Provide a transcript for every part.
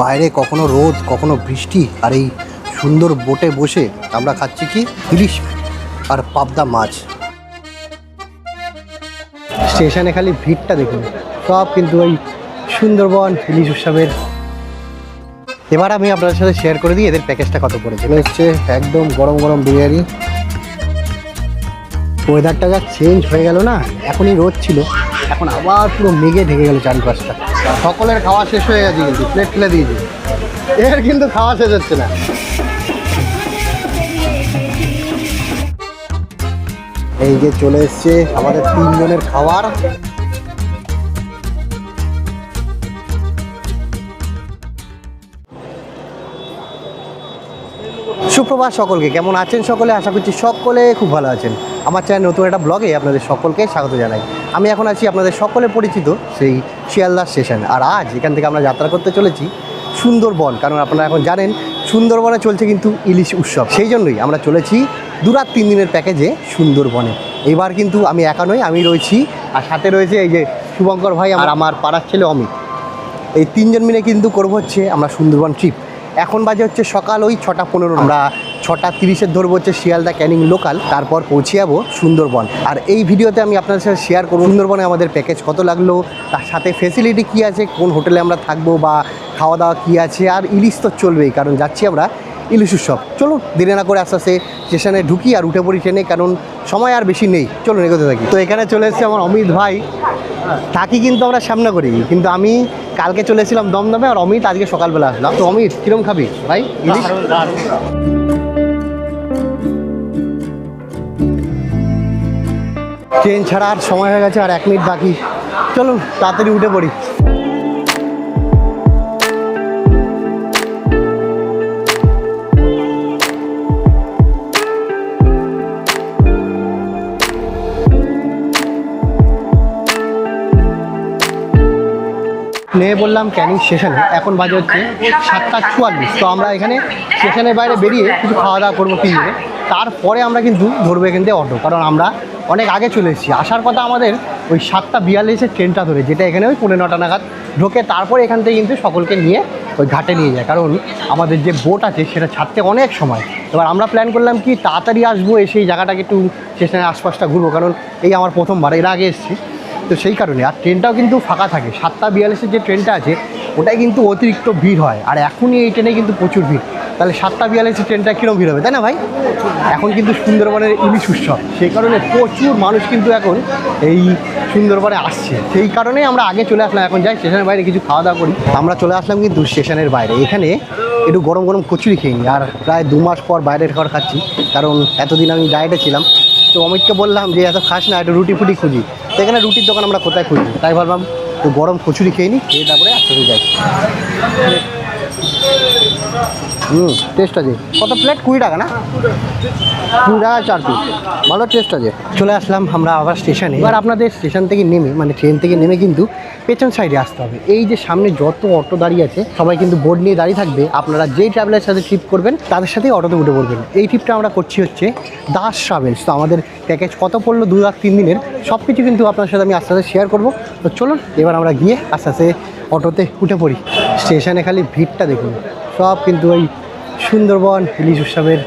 বাইরে কখনো রোদ কখনো বৃষ্টি, আর এই সুন্দর বোটে বসে আমরা খাচ্ছি কি ইলিশ আর পাবদা মাছ। স্টেশনে খালি ভিড়টা দেখুন, সব কিন্তু ওই সুন্দরবন ইলিশ উৎসবের। এবার আমি আপনাদের সাথে শেয়ার করে দিই এদের প্যাকেজটা কত পড়েছে। হচ্ছে একদম গরম গরম বিরিয়ানি। ওয়েদারটা যা চেঞ্জ হয়ে গেল না, এখনই রোদ ছিল, এখন আবার পুরো মেঘে ঢেকে গেল চারপাশটা। সকলের খাওয়া শেষ হয়ে গেছে, কিন্তু প্লেট ফেলে দিয়েছি, এর কিন্তু খাওয়া শেষ হচ্ছে না। এই যে চলে এসছে আমাদের 3 জনের খাবার। সুপ্রভাত সকলকে, কেমন আছেন সকলে? আশা করছি সকলে খুব ভালো আছেন। আমার চ্যানেল নতুন একটা ব্লগে আপনাদের সকলকে স্বাগত জানাই। আমি এখন আছি আপনাদের সকলে পরিচিত সেই শিয়ালদা স্টেশন, আর আজ এখান থেকে আমরা যাত্রা করতে চলেছি সুন্দরবন। কারণ আপনারা এখন জানেন সুন্দরবনে চলছে কিন্তু ইলিশ উৎসব, সেই জন্যই আমরা চলেছি 2 রাত 3 দিনের প্যাকেজে সুন্দরবনে। এবার কিন্তু আমি একা নই, আমি রয়েছি আর সাথে রয়েছে এই যে শুভঙ্কর ভাই আর আমার পাড়ার ছেলে অমিত। এই 3 জন মিলে কিন্তু করবো হচ্ছে আমরা সুন্দরবন ট্রিপ। এখন বাজে হচ্ছে সকাল ওই 6:15, আমরা 6:30 ধরবো হচ্ছে শিয়ালদা ক্যানিং লোকাল, তারপর পৌঁছে যাবো সুন্দরবন। আর এই ভিডিওতে আমি আপনাদের সাথে শেয়ার করব সুন্দরবনে আমাদের প্যাকেজ কত লাগলো, তার সাথে ফেসিলিটি কী আছে, কোন হোটেলে আমরা থাকবো বা খাওয়া দাওয়া কী আছে। আর ইলিশ তো চলবেই, কারণ যাচ্ছি আমরা ইলিশ উৎসব। চলুন দেরি না করে আস্তে আস্তে স্টেশনে ঢুকি আর উঠে পড়ি ট্রেনে, কারণ সময় আর বেশি নেই। চলুন এগোতে থাকি। তো এখানে চলে এসেছে আমার অমিত ভাই। থাকি কিন্তু আমরা সামনে করি, কিন্তু আমি কালকে চলে এসেছিলাম দমদমে, আর অমিত আজকে সকালবেলা আসলাম। তো অমিত, কিরম খাবি ভাই ইলিশ? ট্রেন ছাড়ার সময় হয়ে গেছে, আর 1 মিনিট বাকি। চলুন তাড়াতাড়ি উঠে পড়ি। নেমে বললাম ক্যানিং স্টেশনে, এখন বাজে হচ্ছে 7:44। তো আমরা এখানে স্টেশনের বাইরে বেরিয়ে কিছু খাওয়া দাওয়া করবো 3 দিনে, তারপরে আমরা কিন্তু ধরবো এখান থেকে অটো, কারণ আমরা অনেক আগে চলে এসেছি। আসার কথা আমাদের ওই 7:42 ট্রেনটা ধরে, যেটা এখানে ওই 9:45 নাগাদ ঢোকে। তারপরে এখান থেকে কিন্তু সকলকে নিয়ে ওই ঘাটে নিয়ে যায়, কারণ আমাদের যে বোট আছে সেটা ছাড়তে অনেক সময়। এবার আমরা প্ল্যান করলাম কি তাড়াতাড়ি আসবো, এসে এই জায়গাটাকে একটু স্টেশনের আশপাশটা ঘুরবো, কারণ এই আমার প্রথমবার, এর আগে এসেছি তো সেই কারণে। আর ট্রেনটাও কিন্তু ফাঁকা থাকে। 7:42 যে ট্রেনটা আছে ওটাই কিন্তু অতিরিক্ত ভিড় হয়, আর এখনই এই ট্রেনে কিন্তু প্রচুর ভিড়। তাহলে 7:42 ট্রেনটা কীরকম ভিড় হবে, তাই না ভাই? এখন কিন্তু সুন্দরবনের ইলিশ উৎসব, সেই কারণে প্রচুর মানুষ কিন্তু এখন এই সুন্দরবনে আসছে। সেই কারণেই আমরা আগে চলে আসলাম। এখন যাই স্টেশনের বাইরে কিছু খাওয়া দাওয়া করি। আমরা চলে আসলাম কিন্তু স্টেশনের বাইরে, এখানে একটু গরম গরম কচুরি খেয়ে নিই। আর প্রায় 2 মাস পর বাইরের খাবার খাচ্ছি, কারণ এতদিন আমি ডায়েটে ছিলাম। তো অমিতকে বললাম যে এত খাস না, একটু রুটি ফুটি খুঁজি। তো এখানে রুটির দোকান আমরা কোথায় খুঁজি, তাই ভাবলাম তো গরম কচুরি খেয়ে নিই, খেয়ে তারপরে আসতে যাই। টেস্ট আছে। কত প্লেট? 20 টাকা না? 20 টাকা 4 পিস, ভালো টেস্ট আছে। চলে আসলাম আমরা আবার স্টেশনে। এবার আপনাদের স্টেশন থেকে নেমে, মানে ট্রেন থেকে নেমে কিন্তু পেছন সাইডে আসতে হবে। এই যে সামনে যত অটো দাঁড়িয়ে আছে সবাই কিন্তু বোর্ড নিয়ে দাঁড়িয়ে থাকবে। আপনারা যেই ট্রাভেলের সাথে ট্রিপ করবেন তাদের সাথেই অটোতে উঠে পড়বেন। এই ট্রিপটা আমরা করছি হচ্ছে দাস ট্রাভেলস। তো আমাদের প্যাকেজ কত পড়লো 2 রাত 3 দিনের, সব কিছু কিন্তু আপনার সাথে আমি আস্তে আস্তে শেয়ার করবো। তো চলুন এবার আমরা গিয়ে আস্তে আস্তে অটোতে উঠে পড়ি। স্টেশনে খালি ভিড়টা দেখুন, সব কিন্তু ওই সুন্দরবন ইলিশ উৎসবের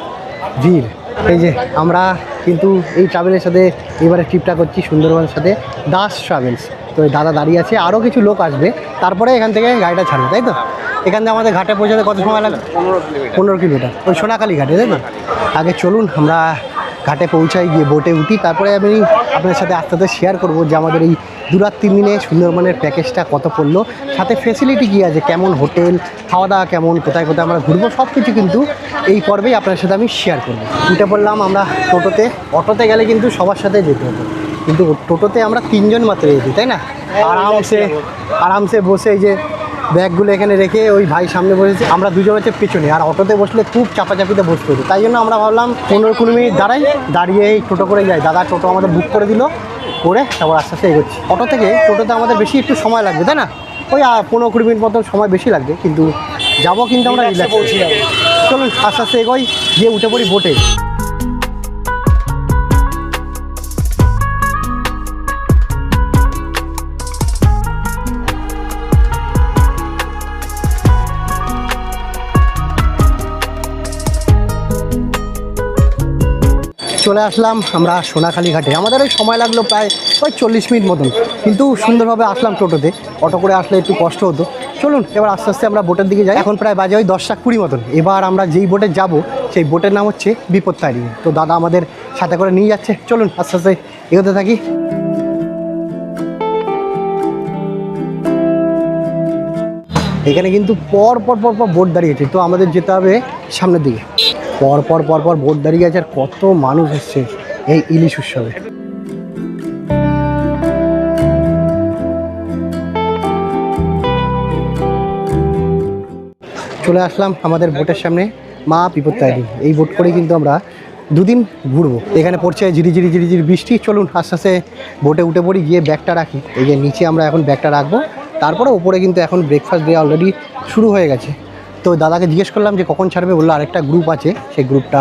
ভিড়। এই যে আমরা কিন্তু এই ট্রাভেলের সাথে এবারে ট্রিপটা করছি সুন্দরবনের সাথে দাস ট্রাভেলস। তো এই দাদা দাঁড়িয়ে আছে, আরও কিছু লোক আসবে, তারপরে এখান থেকে গাড়িটা ছাড়বে, তাই তো? এখান থেকে আমাদের ঘাটে পৌঁছাতে কত সময় লাগবে? 15 কিলোমিটার, ওই সোনাখালি ঘাটে, তাই তো? আগে চলুন আমরা ঘাটে পৌঁছাই, গিয়ে বোটে উঠি, তারপরে আমি আপনাদের সাথে আস্তে আস্তে শেয়ার করবো যে আমাদের এই 2 রাত 3 দিনে সুন্দরবনের প্যাকেজটা কত পড়লো, সাথে ফেসিলিটি কী আছে, কেমন হোটেল, খাওয়া দাওয়া কেমন, কোথায় কোথায় আমরা ঘুরবো, সব কিছু কিন্তু এই পর্বেই আপনার সাথে আমি শেয়ার করবো। উঠে পড়লাম আমরা টোটোতে। অটোতে গেলে কিন্তু সবার সাথে যেতে হতো, কিন্তু টোটোতে আমরা 3 জন মাত্র যেতে, তাই না? আরামসে বসে এই যে ব্যাগগুলো এখানে রেখে ওই ভাই সামনে বসেছে, আমরা 2জন হচ্ছে পেছনে। আর অটোতে বসলে খুব চাপাচাপিতে বসতে হতো, তাই জন্য আমরা ভাবলাম 15-20 মিনিট দাঁড়িয়ে এই টোটো করে যাই। দাদা টোটো আমাদের বুক করে দিল, করে তারপর আস্তে আস্তে এগোচ্ছি। অটো থেকে টোটোতে আমাদের বেশি একটু সময় লাগবে, তাই না? ওই 15-20 মিনিট মতো সময় বেশি লাগবে, কিন্তু যাবো কিন্তু আমরা রিল্যাক্স পৌঁছে যাবো। চলুন আস্তে আস্তে এগোই, গিয়ে উঠে পড়ি বোটে। চলে আসলাম আমরা সোনাখালি ঘাটে। আমাদের ওই সময় লাগলো প্রায় ওই 40 মিনিট মতন, কিন্তু সুন্দরভাবে আসলাম টোটোতে। অটো করে আসলে একটু কষ্ট হতো। চলুন এবার আস্তে আস্তে আমরা বোটের দিকে যাই। এখন প্রায় বাজে ওই 10:20 মতন। এবার আমরা যেই বোটে যাব সেই বোটের নাম হচ্ছে বিপত্তারিণী। তো দাদা আমাদের সাথে করে নিয়ে যাচ্ছে, চলুন আস্তে আস্তে এগোতে থাকি। এখানে কিন্তু পর পর পর পর বোট দাঁড়িয়েছে, তো আমাদের যেতে হবে সামনের দিকে। পর পর পর পর বোট দাঁড়িয়ে আছে, আর কত মানুষ এসছে এই ইলিশ উৎসবে। চলে আসলাম আমাদের বোটের সামনে, মা বিপত্তারিণী। এই বোট করে কিন্তু আমরা 2 দিন ঘুরবো। এখানে পড়ছে ঝিরিঝিরি ঝিরিঝিরি বৃষ্টি। চলুন আস্তে আস্তে বোটে উঠে পড়ি, গিয়ে ব্যাগটা রাখি। এই যে নিচে আমরা এখন ব্যাগটা রাখবো, তারপরে ওপরে কিন্তু এখন ব্রেকফাস্ট দেওয়া অলরেডি শুরু হয়ে গেছে। তো দাদাকে জিজ্ঞেস করলাম যে কখন ছাড়বে, বললো আরেকটা গ্রুপ আছে, সেই গ্রুপটা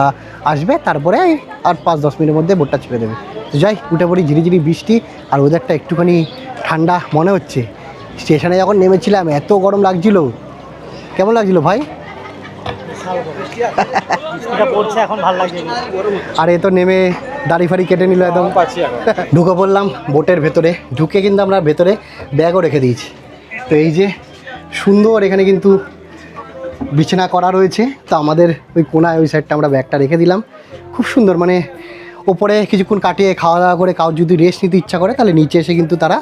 আসবে, তারপরে আর 5-10 মিনিটের মধ্যে বোটটা ছেড়ে দেবে। তো যাই, উঠে পড়ি। ঝিরিঝিরি বৃষ্টি আর ওয়েদারটা একটুখানি ঠান্ডা মনে হচ্ছে। স্টেশনে যখন নেমেছিলাম এত গরম লাগছিল। কেমন লাগছিল ভাই? আর এ তো নেমে দাড়ি ফাড়ি কেটে নিল একদম। ঢুকে পড়লাম বোটের ভেতরে। ঢুকে কিন্তু আমরা ভেতরে ব্যাগও রেখে দিয়েছি। তো এই যে সুন্দর এখানে কিন্তু বিছানা করা রয়েছে। তো আমাদের ওই কোনায় ওই সাইডটা আমরা ব্যাগটা রেখে দিলাম। খুব সুন্দর, মানে ওপরে কিছুক্ষণ কাটিয়ে খাওয়া দাওয়া করে কাউ যদি রেস্ট নিতে ইচ্ছা করে তাহলে নিচে এসে কিন্তু তারা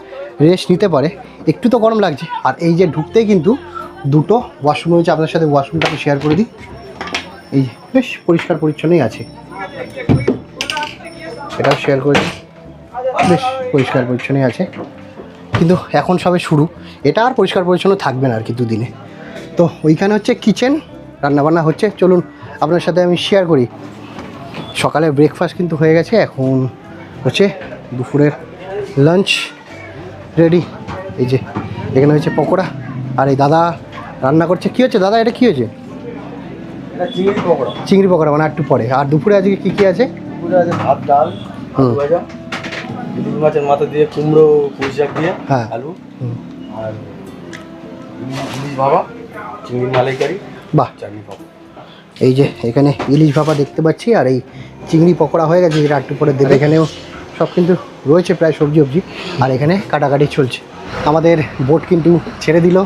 রেস্ট নিতে পারে। একটু তো গরম লাগছে। আর এই যে ঢুকতেই কিন্তু 2টো ওয়াশরুম রয়েছে। আপনার সাথে ওয়াশরুমটাকে শেয়ার করে দিই। এই বেশ পরিষ্কার পরিচ্ছন্নই আছে, এটাও শেয়ার করে দিই। বেশ পরিষ্কার পরিচ্ছন্নই আছে, কিন্তু এখন সবে শুরু। এটা আর পরিষ্কার পরিচ্ছন্ন থাকবে না আর কি 2 দিনে। তো ওইখানে হচ্ছে কিচেন, রান্নাবান্না হচ্ছে। চলুন আপনার সাথে আমি শেয়ার করি। সকালে ব্রেকফাস্ট কিন্তু হয়ে গেছে, এখন হচ্ছে দুপুরের লাঞ্চ রেডি। এই যে এখানে হচ্ছে পকোড়া, আর এই দাদা রান্না করছে। কী হচ্ছে দাদা, এটা কী হয়েছে? চিংড়ি পকোড়া, মানে একটু পরে। আর দুপুরে আজকে কী কী আছে? দুপুরে আছে ভাত, ডাল, আলু ভাজা, ইলিশ মাছের মাথা দিয়ে, কুমড়ো পুঁই শাক দিয়ে, হ্যাঁ, আলু, আর ইলিশ ভাপা, চিংড়ি মালাইকারি, বাহ, চাটনি পাপড়। এই যে এখানে ইলিশ ভাপা দেখতে পাচ্ছি, আর এই চিংড়ি পকোড়া হয়ে গেছে, যেটা একটু পরে দেবে। এখানেও সব কিন্তু রয়েছে প্রায় সবজি সবজি, আর এখানে কাটাকাটি চলছে। আমাদের বোট কিন্তু ছেড়ে দিল।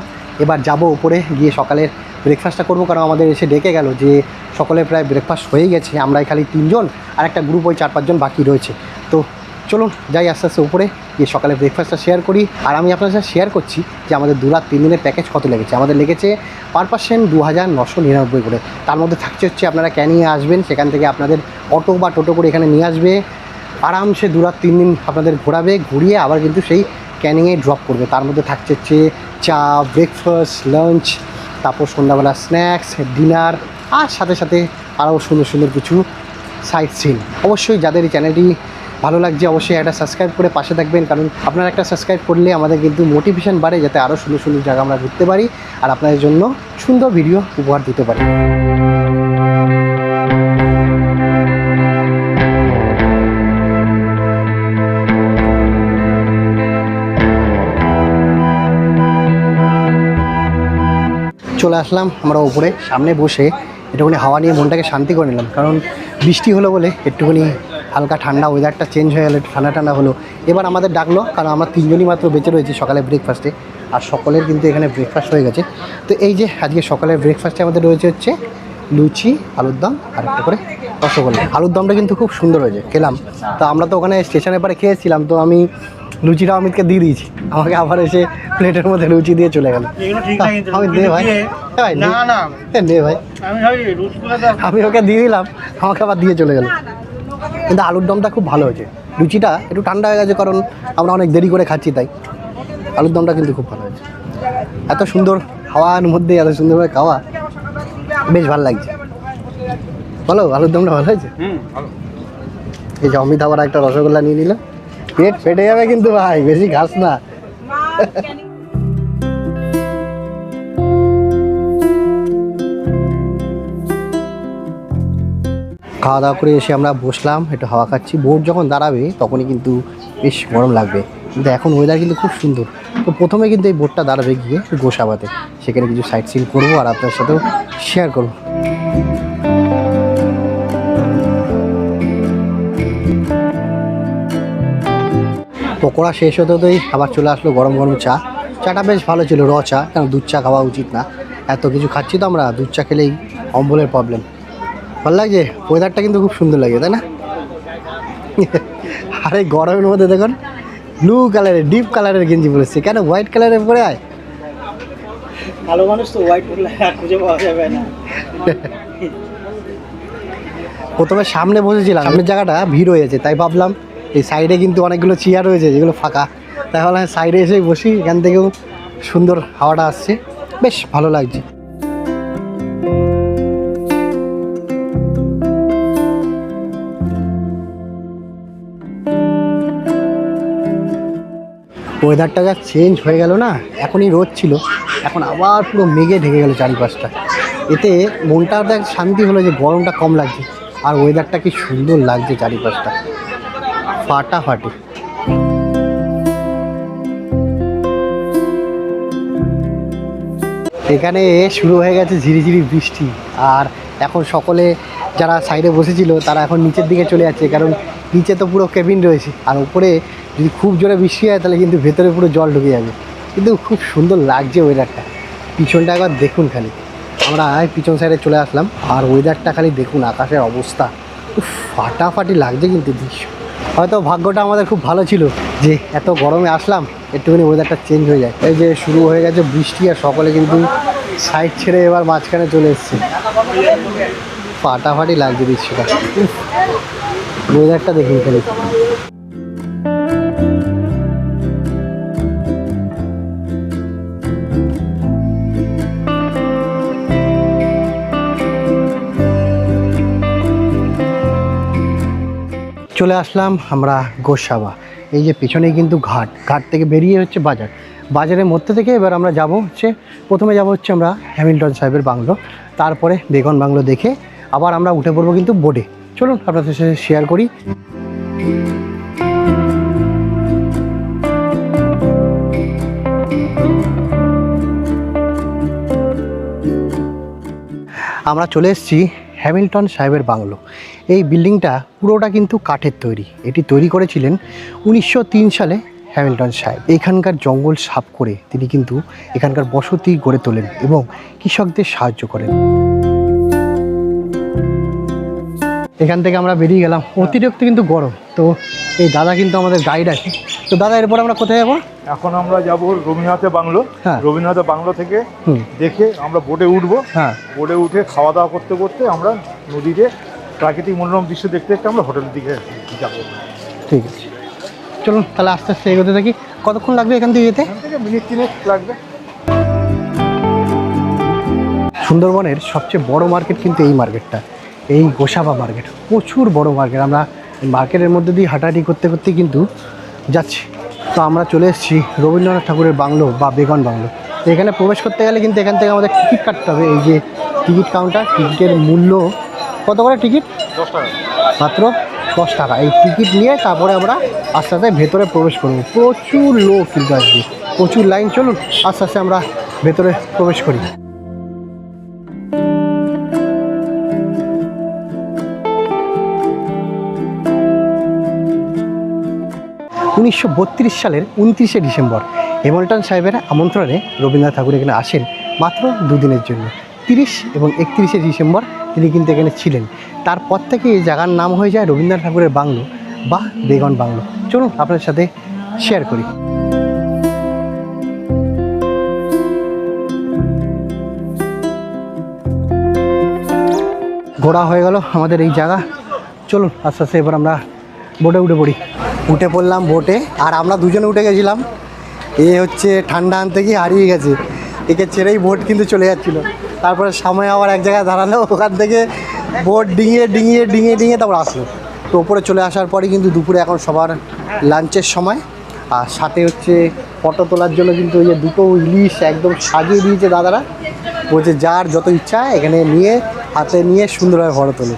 এবার যাব উপরে, গিয়ে সকালের ব্রেকফাস্টটা করবো, কারণ আমাদের এসে ডেকে গেল যে সকলে প্রায় ব্রেকফাস্ট হয়ে গেছে। আমরা খালি 3 জন, আর একটা গ্রুপ ওই 4-5 জন বাকি রয়েছে। তো চলুন যাই আস্তে আস্তে উপরে, গিয়ে সকালে ব্রেকফাস্টটা শেয়ার করি। আর আমি আপনার সাথে শেয়ার করছি যে আমাদের 2 রাত 3 দিনের প্যাকেজ কত লেগেছে। আমাদের লেগেছে পার পার্সন 2999 করে। তার মধ্যে থাকছে হচ্ছে আপনারা ক্যানিংয়ে আসবেন, সেখান থেকে আপনাদের অটো বা টোটো করে এখানে নিয়ে আসবে, আরামসে 2 রাত 3 দিন আপনাদের ঘোরাবে, ঘুরিয়ে আবার কিন্তু সেই ক্যানিংয়ে ড্রপ করবে। তার মধ্যে থাকছে হচ্ছে চা, ব্রেকফাস্ট, লাঞ্চ, তারপর সন্ধ্যাবেলা স্ন্যাক্স, ডিনার, আর সাথে সাথে আরও সুন্দর সুন্দর কিছু সাইট সিন। অবশ্যই যাদের এই চ্যানেলটি ভালো লাগছে অবশ্যই একটা সাবস্ক্রাইব করে পাশে থাকবেন, কারণ আপনারা একটা সাবস্ক্রাইব করলে আমাদের কিন্তু মোটিভেশন বাড়ে, যাতে আরও সুন্দর সুন্দর জায়গা আমরা ঘুরতে পারি আর আপনাদের জন্য সুন্দর ভিডিও উপহার দিতে পারি। চলে আসলাম আমরা উপরে, সামনে বসে একটুখানি হাওয়া নিয়ে মনটাকে শান্তি করে নিলাম, কারণ বৃষ্টি হলো বলে একটুখানি হালকা ঠান্ডা, ওয়েদারটা চেঞ্জ হয়ে গেলে ঠান্ডা ঠান্ডা হলো। এবার আমাদের ডাকলো, কারণ আমরা 3 জনই মাত্র বেঁচে রয়েছি সকালে ব্রেকফাস্টে, আর সকলের কিন্তু এখানে ব্রেকফাস্ট হয়ে গেছে। তো এই যে আজকে সকালের ব্রেকফাস্টে আমাদের রয়েছে হচ্ছে লুচি, আলুর দম, আর একটা করে রসগোল্লা। আলুর দমটা কিন্তু খুব সুন্দর হয়েছে, খেলাম। তো আমরা তো ওখানে স্টেশনের পরে খেয়েছিলাম, তো আমি লুচিটা অমিতকে দিয়ে দিয়েছি, আমাকে আবার এসে প্লেটের মধ্যে লুচি দিয়ে চলে গেল। আমি দে ভাই, দে ভাই, আমি ওকে দিয়ে দিলাম, আমাকে আবার দিয়ে চলে গেল। কিন্তু আলুর দমটা খুব ভালো হয়েছে। লুচিটা একটু ঠান্ডা হয়ে গেছে, কারণ আমরা অনেক দেরি করে খাচ্ছি, তাই আলুর দমটা কিন্তু খুব ভালো হয়েছে। এত সুন্দর হাওয়ার মধ্যে এত সুন্দরভাবে খাওয়া, বেশ ভালো লাগছে। বলো, আলুর দমটা ভালো হয়েছে? এই যে অমিত আবার একটা রসগোল্লা নিয়ে নিল। পেট ফেটে যাবে কিন্তু ভাই, বেশি ঘাস না। খাওয়া দাওয়া করে এসে আমরা বসলাম, একটু হাওয়া খাচ্ছি। বোট যখন দাঁড়াবে তখনই কিন্তু বেশ গরম লাগবে, কিন্তু এখন ওয়েদার কিন্তু খুব সুন্দর। তো প্রথমে কিন্তু এই বোটটা দাঁড়াবে গিয়ে গোসাবাতে, সেখানে কিছু সাইট সিন করবো আর আপনার সাথেও শেয়ার করবো। পকোড়া শেষ হতে হতেই আবার চলে আসলো গরম গরম চা। চাটা বেশ ভালো ছিল, র চা, কারণ দুধ চা খাওয়া উচিত না। এত কিছু খাচ্ছি তো আমরা, দুধ চা খেলেই অম্বলের প্রবলেম। ভালো লাগছে, ওয়েদারটা কিন্তু খুব সুন্দর লাগে, তাই না? আর এই গরমের মধ্যে দেখুন ব্লু কালারের, ডিপ কালারের গেঞ্জি পরেছে, কেন হোয়াইট কালারের পরে আয়? ভালো মানুষ তো হোয়াইট খুঁজে পাওয়া যাবে না। প্রথমে সামনে বসেছিলাম, সামনের জায়গাটা ভিড় হয়েছে, তাই ভাবলাম এই সাইডে কিন্তু অনেকগুলো চেয়ার রয়েছে যেগুলো ফাঁকা, তাই ভাবলাম সাইডে এসেই বসি, এখান থেকেও সুন্দর হাওয়াটা আসছে, বেশ ভালো লাগছে। ওয়েদারটা যা চেঞ্জ হয়ে গেল না, এখনই রোদ ছিল, এখন আবার পুরো মেঘে ঢেকে গেল চারিপাশটা। এতে মনটা দেখ শান্তি হলো যে গরমটা কম লাগছে, আর ওয়েদারটা কি সুন্দর লাগছে চারিপাশটা, ফাটাফাটি। এখানে শুরু হয়ে গেছে ঝিরিঝিরি বৃষ্টি, আর এখন সকলে যারা সাইডে বসেছিল তারা এখন নিচের দিকে চলে যাচ্ছে, কারণ নিচে তো পুরো কেবিন রয়েছে, আর উপরে যদি খুব জোরে বৃষ্টি হয় তাহলে কিন্তু ভেতরে পুরো জল ঢুকে যাবে। কিন্তু খুব সুন্দর লাগছে ওয়েদারটা, পিছনটা একবার দেখুন খালি। আমরা পিছন সাইডে চলে আসলাম, আর ওয়েদারটা খালি দেখুন, আকাশের অবস্থা ফাটাফাটি লাগছে কিন্তু দৃশ্য। হয়তো ভাগ্যটা আমাদের খুব ভালো ছিল যে এত গরমে আসলাম, একটুখানি ওয়েদারটা চেঞ্জ হয়ে যায়। এই যে শুরু হয়ে গেছে বৃষ্টি, আর সকলে কিন্তু সাইড ছেড়ে এবার মাঝখানে চলে এসছে, ফাটাফাটি লাগছে দৃশ্যটা। ওয়েদারটা দেখুন খালি। চলে আসলাম আমরা গোসাবা। এই যে পেছনেই কিন্তু ঘাট, ঘাট থেকে বেরিয়ে হচ্ছে বাজার, বাজারের মধ্যে থেকে এবার আমরা যাব হচ্ছে, প্রথমে যাব হচ্ছে আমরা হ্যামিল্টন সাহেবের বাংলো, তারপরে বেগন বাংলো দেখে আবার আমরা উঠে পড়বো কিন্তু বোটে। চলুন আপনাদের সাথে শেয়ার করি। আমরা চলে এসেছি হ্যামিল্টন সাহেবের বাংলো। এই বিল্ডিংটা পুরোটা কিন্তু কাঠের তৈরি, এটি তৈরি করেছিলেন 1903 সালে হ্যামিল্টন সাহেব। এখানকার জঙ্গল সাফ করে তিনি কিন্তু এখানকার বসতি গড়ে তোলেন এবং কৃষকদের সাহায্য করেন। এখান থেকে আমরা বেরিয়ে গেলাম, অতিরিক্ত কিন্তু গরম, তো এই দাদা কিন্তু আমাদের গাইড আছে। তো দাদা এরপর আমরা কোথায় যাবো? এখন আমরা যাব রবীন্দ্রনাথের বাংলো। হ্যাঁ, রবীন্দ্রনাথের বাংলো থেকে দেখে আমরা বোটে উঠবো। হ্যাঁ, বোটে উঠে খাওয়া দাওয়া করতে করতে আমরা নদীতে প্রাকৃতিক মনোরম দৃশ্য দেখতে দেখতে আমরা হোটেলের দিকে যাবো। ঠিক আছে, চলুন তাহলে আস্তে আস্তে এগোতে থাকি। কতক্ষণ লাগবে এখান থেকে যেতে? এখান থেকে মিনিট 3 লাগবে। সুন্দরবনের সবচেয়ে বড় মার্কেট কিন্তু এই মার্কেটটা, এই গোসাবা মার্কেট, প্রচুর বড় মার্কেট। আমরা এই মার্কেটের মধ্যে দিয়ে হাঁটাহাঁটি করতে করতে কিন্তু যাচ্ছি। তো আমরা চলে এসেছি রবীন্দ্রনাথ ঠাকুরের বাংলো বা বেগন বাংলো। তো এখানে প্রবেশ করতে গেলে কিন্তু এখান থেকে আমাদের টিকিট কাটতে হবে। এই যে টিকিট কাউন্টার, টিকিটের মূল্য কত করে টিকিট? 10 টাকা, মাত্র 10 টাকা। এই টিকিট নিয়ে তারপরে আমরা আস্তে আস্তে ভেতরে প্রবেশ করবো। প্রচুর লোক কিন্তু আসবে, প্রচুর লাইন। চলুন আস্তে আস্তে আমরা ভেতরে প্রবেশ করি। 1932 সালের 29শে ডিসেম্বর হ্যামিল্টন সাহেবের আমন্ত্রণে রবীন্দ্রনাথ ঠাকুর এখানে আসেন মাত্র দুদিনের জন্য। 30 এবং 31শে ডিসেম্বর তিনি কিন্তু এখানে ছিলেন। তারপর থেকে এই জায়গার নাম হয়ে যায় রবীন্দ্রনাথ ঠাকুরের বাংলো বা বেগন বাংলো। চলুন আপনাদের সাথে শেয়ার করি। ঘোরা হয়ে গেল আমাদের এই জায়গা। চলুন আস্তে আস্তে এবার আমরা বোটে উঠে পড়ি। উঠে পড়লাম বোটে, আর আমরা দুজনে উঠে গেছিলাম। এ হচ্ছে ঠান্ডা আনতে গিয়ে হারিয়ে গেছে, একে ছেড়েই বোট কিন্তু চলে যাচ্ছিলো। তারপরে সময় আবার এক জায়গায় দাঁড়ালো, ওখান থেকে বোট ডিঙিয়ে ডিঙিয়ে ডিঙিয়ে ডিঙিয়ে তারপর আসলো। তো ওপরে চলে আসার পরে কিন্তু দুপুরে এখন সবার লাঞ্চের সময়, আর সাথে হচ্ছে ফটো তোলার জন্য কিন্তু ওই যে দুটো ইলিশ একদম সাজিয়ে দিয়েছে দাদারা। বলছে যার যত ইচ্ছা এখানে নিয়ে হাতে নিয়ে সুন্দরভাবে ফটো তোলে।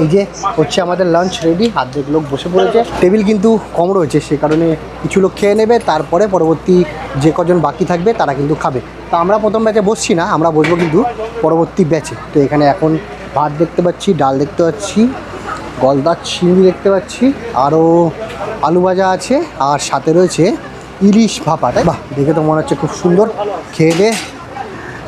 এই যে হচ্ছে আমাদের লাঞ্চ রেডি, অর্ধেক লোক বসে পড়েছে, টেবিল কিন্তু কম রয়েছে, সে কারণে কিছু লোক খেয়ে নেবে, তারপরে পরবর্তী যে কজন বাকি থাকবে তারা কিন্তু খাবে। তো আমরা প্রথম ব্যাচে বসছি না, আমরা বসবো কিন্তু পরবর্তী ব্যাচে। তো এখানে এখন ভাত দেখতে পাচ্ছি, ডাল দেখতে পাচ্ছি, গলদা চিংড়ি দেখতে পাচ্ছি, আরও আলু ভাজা আছে আর সাথে রয়েছে ইলিশ ভাপা। তাই বাহ, দেখে তো মনে হচ্ছে খুব সুন্দর। খেয়ে দিয়ে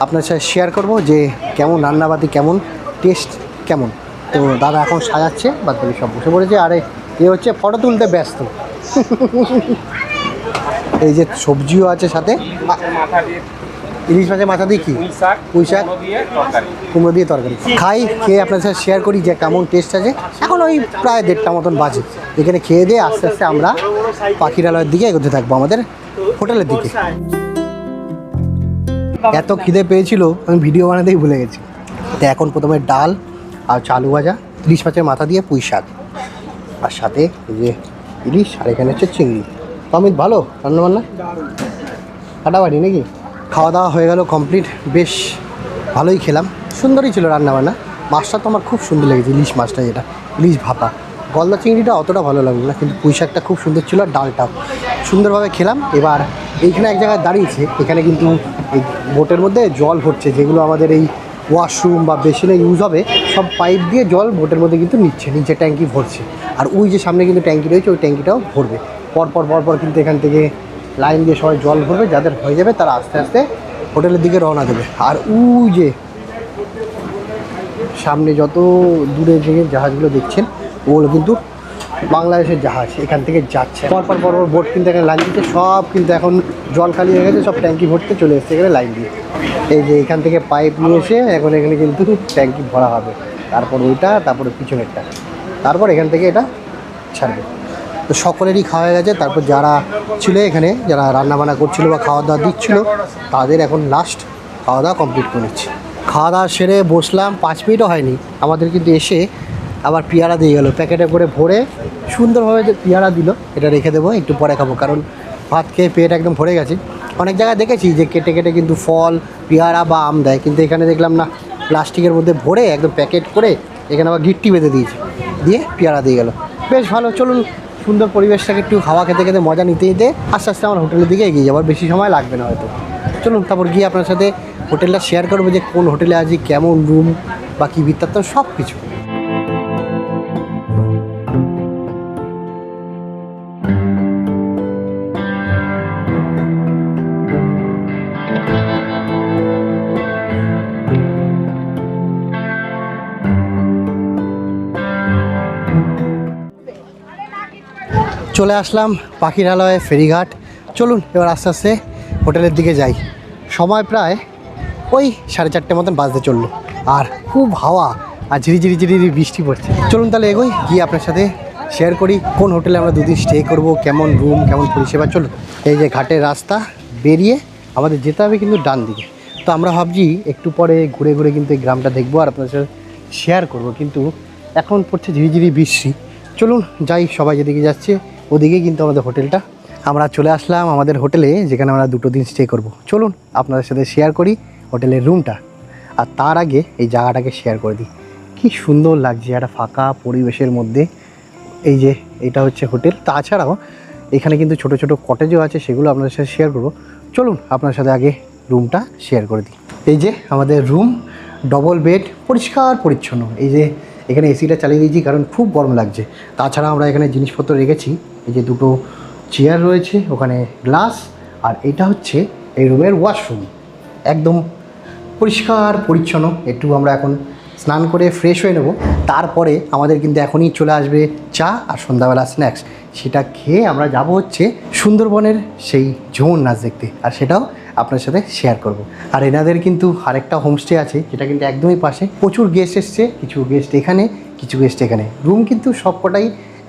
আপনার সাথে শেয়ার করব যে কেমন রান্নাবাদি, কেমন টেস্ট কেমন। তো দাদা এখন সাজাচ্ছে, বাদ বাকি সব বসে পড়েছে। আর এ হচ্ছে ফটো তুলতে ব্যস্ত। এই যে সবজিও আছে সাথে, ইলিশ মাছের মাথা দিয়ে কি পুঁই শাক কুমড়ো দিয়ে তরকারি। খাই, খেয়ে আপনার সাথে শেয়ার করি যে কেমন টেস্ট আছে। এখন ওই প্রায় 1:30 মতন বাজে। এখানে খেয়ে দিয়ে আস্তে আস্তে আমরা পাখিরালয়ের দিকে এগোতে থাকবো, আমাদের হোটেলের দিকে। এত খিদে পেয়েছিল আমি ভিডিও বানাতেই ভুলে গেছি। তো এখন প্রথমে ডাল আর আলু ভাজা, ইলিশ মাছের মাথা দিয়ে পুঁই শাক, আর সাথে এই যে ইলিশ, আর এখানে হচ্ছে চিংড়ি। তো অমিত ভালো রান্নাবান্না, কাটাবাড়ি নাকি? খাওয়া দাওয়া হয়ে গেল কমপ্লিট, বেশ ভালোই খেলাম, সুন্দরই ছিল রান্নাবান্না। মাছটা তো আমার খুব সুন্দর লেগেছে, ইলিশ মাছটা যেটা ইলিশ ভাপা। গলদা চিংড়িটা অতটা ভালো লাগলো না, কিন্তু পুঁই শাকটা খুব সুন্দর ছিল, আর ডালটাও সুন্দরভাবে খেলাম। এবার এইখানে এক জায়গায় দাঁড়িয়েছে, এখানে কিন্তু এই বোটের মধ্যে জল ভরছে, যেগুলো আমাদের এই ওয়াশরুম বা বেসিনে ইউজ হবে, সব পাইপ দিয়ে জল বোটের মধ্যে কিন্তু নিচ্ছে, নিচে ট্যাঙ্কি ভরছে। আর ওই যে সামনে কিন্তু ট্যাঙ্কি রয়েছে, ওই ট্যাঙ্কিটাও ভরবে। পরপর কিন্তু এখান থেকে লাইন দিয়ে সবাই জল ভরবে, যাদের হয়ে যাবে তারা আস্তে আস্তে হোটেলের দিকে রওনা দেবে। আর ওই যে সামনে যত দূরে যে জাহাজগুলো দেখছেন, ওগুলো কিন্তু বাংলাদেশের জাহাজ, এখান থেকে যাচ্ছে। পরপর বোট কিন্তু এখানে লাইন দিচ্ছে, সব কিন্তু এখন জল খালি হয়ে গেছে, সব ট্যাঙ্কি ভরতে চলে এসছে এখানে লাইন দিয়ে। এই যে এখান থেকে পাইপ নিয়ে এসে এখন এখানে কিন্তু ট্যাঙ্কি ভরা হবে, তারপর ওইটা, তারপরে পিছনেরটা, তারপর এখান থেকে এটা ছাড়বে। তো সকলেরই খাওয়া হয়ে গেছে। তারপর যারা ছিল এখানে, যারা রান্নাবান্না করছিল বা খাওয়া দাওয়া দিচ্ছিল, তাদের এখন লাস্ট খাওয়া দাওয়া কমপ্লিট করে নিচ্ছে। খাওয়া দাওয়া সেরে বসলাম, 5 মিনিটও হয়নি আমাদের কিন্তু এসে আবার পেয়ারা দিয়ে গেলো, প্যাকেটে করে ভরে সুন্দরভাবে যে পেয়ারা দিল, এটা রেখে দেবো, একটু পরে খাবো, কারণ ভাত খেয়ে পেট একদম ভরে গেছে। অনেক জায়গায় দেখেছি যে কেটে কেটে কিন্তু ফল, পেয়ারা বা আম দেয়, কিন্তু এখানে দেখলাম না, প্লাস্টিকের মধ্যে ভরে একদম প্যাকেট করে এখানে আবার গিট্টি বেঁধে দিয়েছে, দিয়ে পেয়ারা দিয়ে গেলো। বেশ ভালো। চলুন, সুন্দর পরিবেশটাকে একটু হাওয়া খেতে খেতে মজা নিতে নিতে আস্তে আস্তে আমার হোটেলের দিকে এগিয়ে যাবার, বেশি সময় লাগবে না হয়তো। চলুন, তারপর গিয়ে আপনার সাথে হোটেলটা শেয়ার করবো, যে কোন হোটেলে আছি, কেমন রুম বা কী বৃত্তান্ত সব কিছু। চলে আসলাম পাখিরালয় ফেরিঘাট। চলুন এবার আস্তে আস্তে হোটেলের দিকে যাই। সময় প্রায় ওই 4:30 মতন বাজতে চললো, আর খুব হাওয়া আর ঝিরিঝিরি বৃষ্টি পড়ছে। চলুন তাহলে এগোই, গিয়ে আপনার সাথে শেয়ার করি কোন হোটেলে আমরা 2 দিন স্টে করব, কেমন রুম, কেমন পরিষেবা। চলুন, এই যে ঘাটের রাস্তা বেরিয়ে আমাদের যেতে হবে কিন্তু ডান দিকে। তো আমরা ভাবছি একটু পরে ঘুরে ঘুরে কিন্তু এই গ্রামটা দেখবো আর আপনার সাথে শেয়ার করব, কিন্তু এখন পড়ছে ঝিরিঝিরি বৃষ্টি। চলুন যাই, সবাই যেদিকে যাচ্ছে ওদিকে কিন্তু আমাদের হোটেলটা। আমরা চলে আসলাম আমাদের হোটেলে, যেখানে আমরা 2 দিন স্টে করব। চলুন আপনাদের সাথে শেয়ার করি হোটেলের রুমটা, আর তার আগে এই জায়গাটাকে শেয়ার করে দিই। কি সুন্দর লাগছে একটা ফাঁকা পরিবেশের মধ্যে। এই যে এটা হচ্ছে হোটেল। তাছাড়াও এখানে কিন্তু ছোট ছোট কটেজও আছে, সেগুলো আপনাদের সাথে শেয়ার করব। চলুন আপনার সাথে আগে রুমটা শেয়ার করে দিই। এই যে আমাদের রুম, ডবল বেড, পরিষ্কার পরিচ্ছন্ন। এই যে এখানে এসিটা চালিয়ে দিয়েছি কারণ খুব গরম লাগছে। তাছাড়া আমরা এখানে জিনিসপত্র রেখেছি, এই যে 2 চেয়ার রয়েছে, ওখানে গ্লাস, আর এটা হচ্ছে এই রুমের ওয়াশরুম, একদম পরিষ্কার পরিচ্ছন্ন। একটু আমরা এখন স্নান করে ফ্রেশ হয়ে নেব, তারপরে আমাদের কিন্তু এখনই চলে আসবে চা আর সন্ধ্যাবেলা স্ন্যাক্স। সেটা খেয়ে আমরা যাব হচ্ছে সুন্দরবনের সেই ঝুমুর নাচ দেখতে, আর সেটাও আপনার সাথে শেয়ার করব। আর এনাদের কিন্তু আরেকটা হোমস্টে আছে, যেটা কিন্তু একদমই পাশে। প্রচুর গেস্ট এসছে, কিছু গেস্ট এখানে, কিছু গেস্ট এখানে। রুম কিন্তু সবকটাই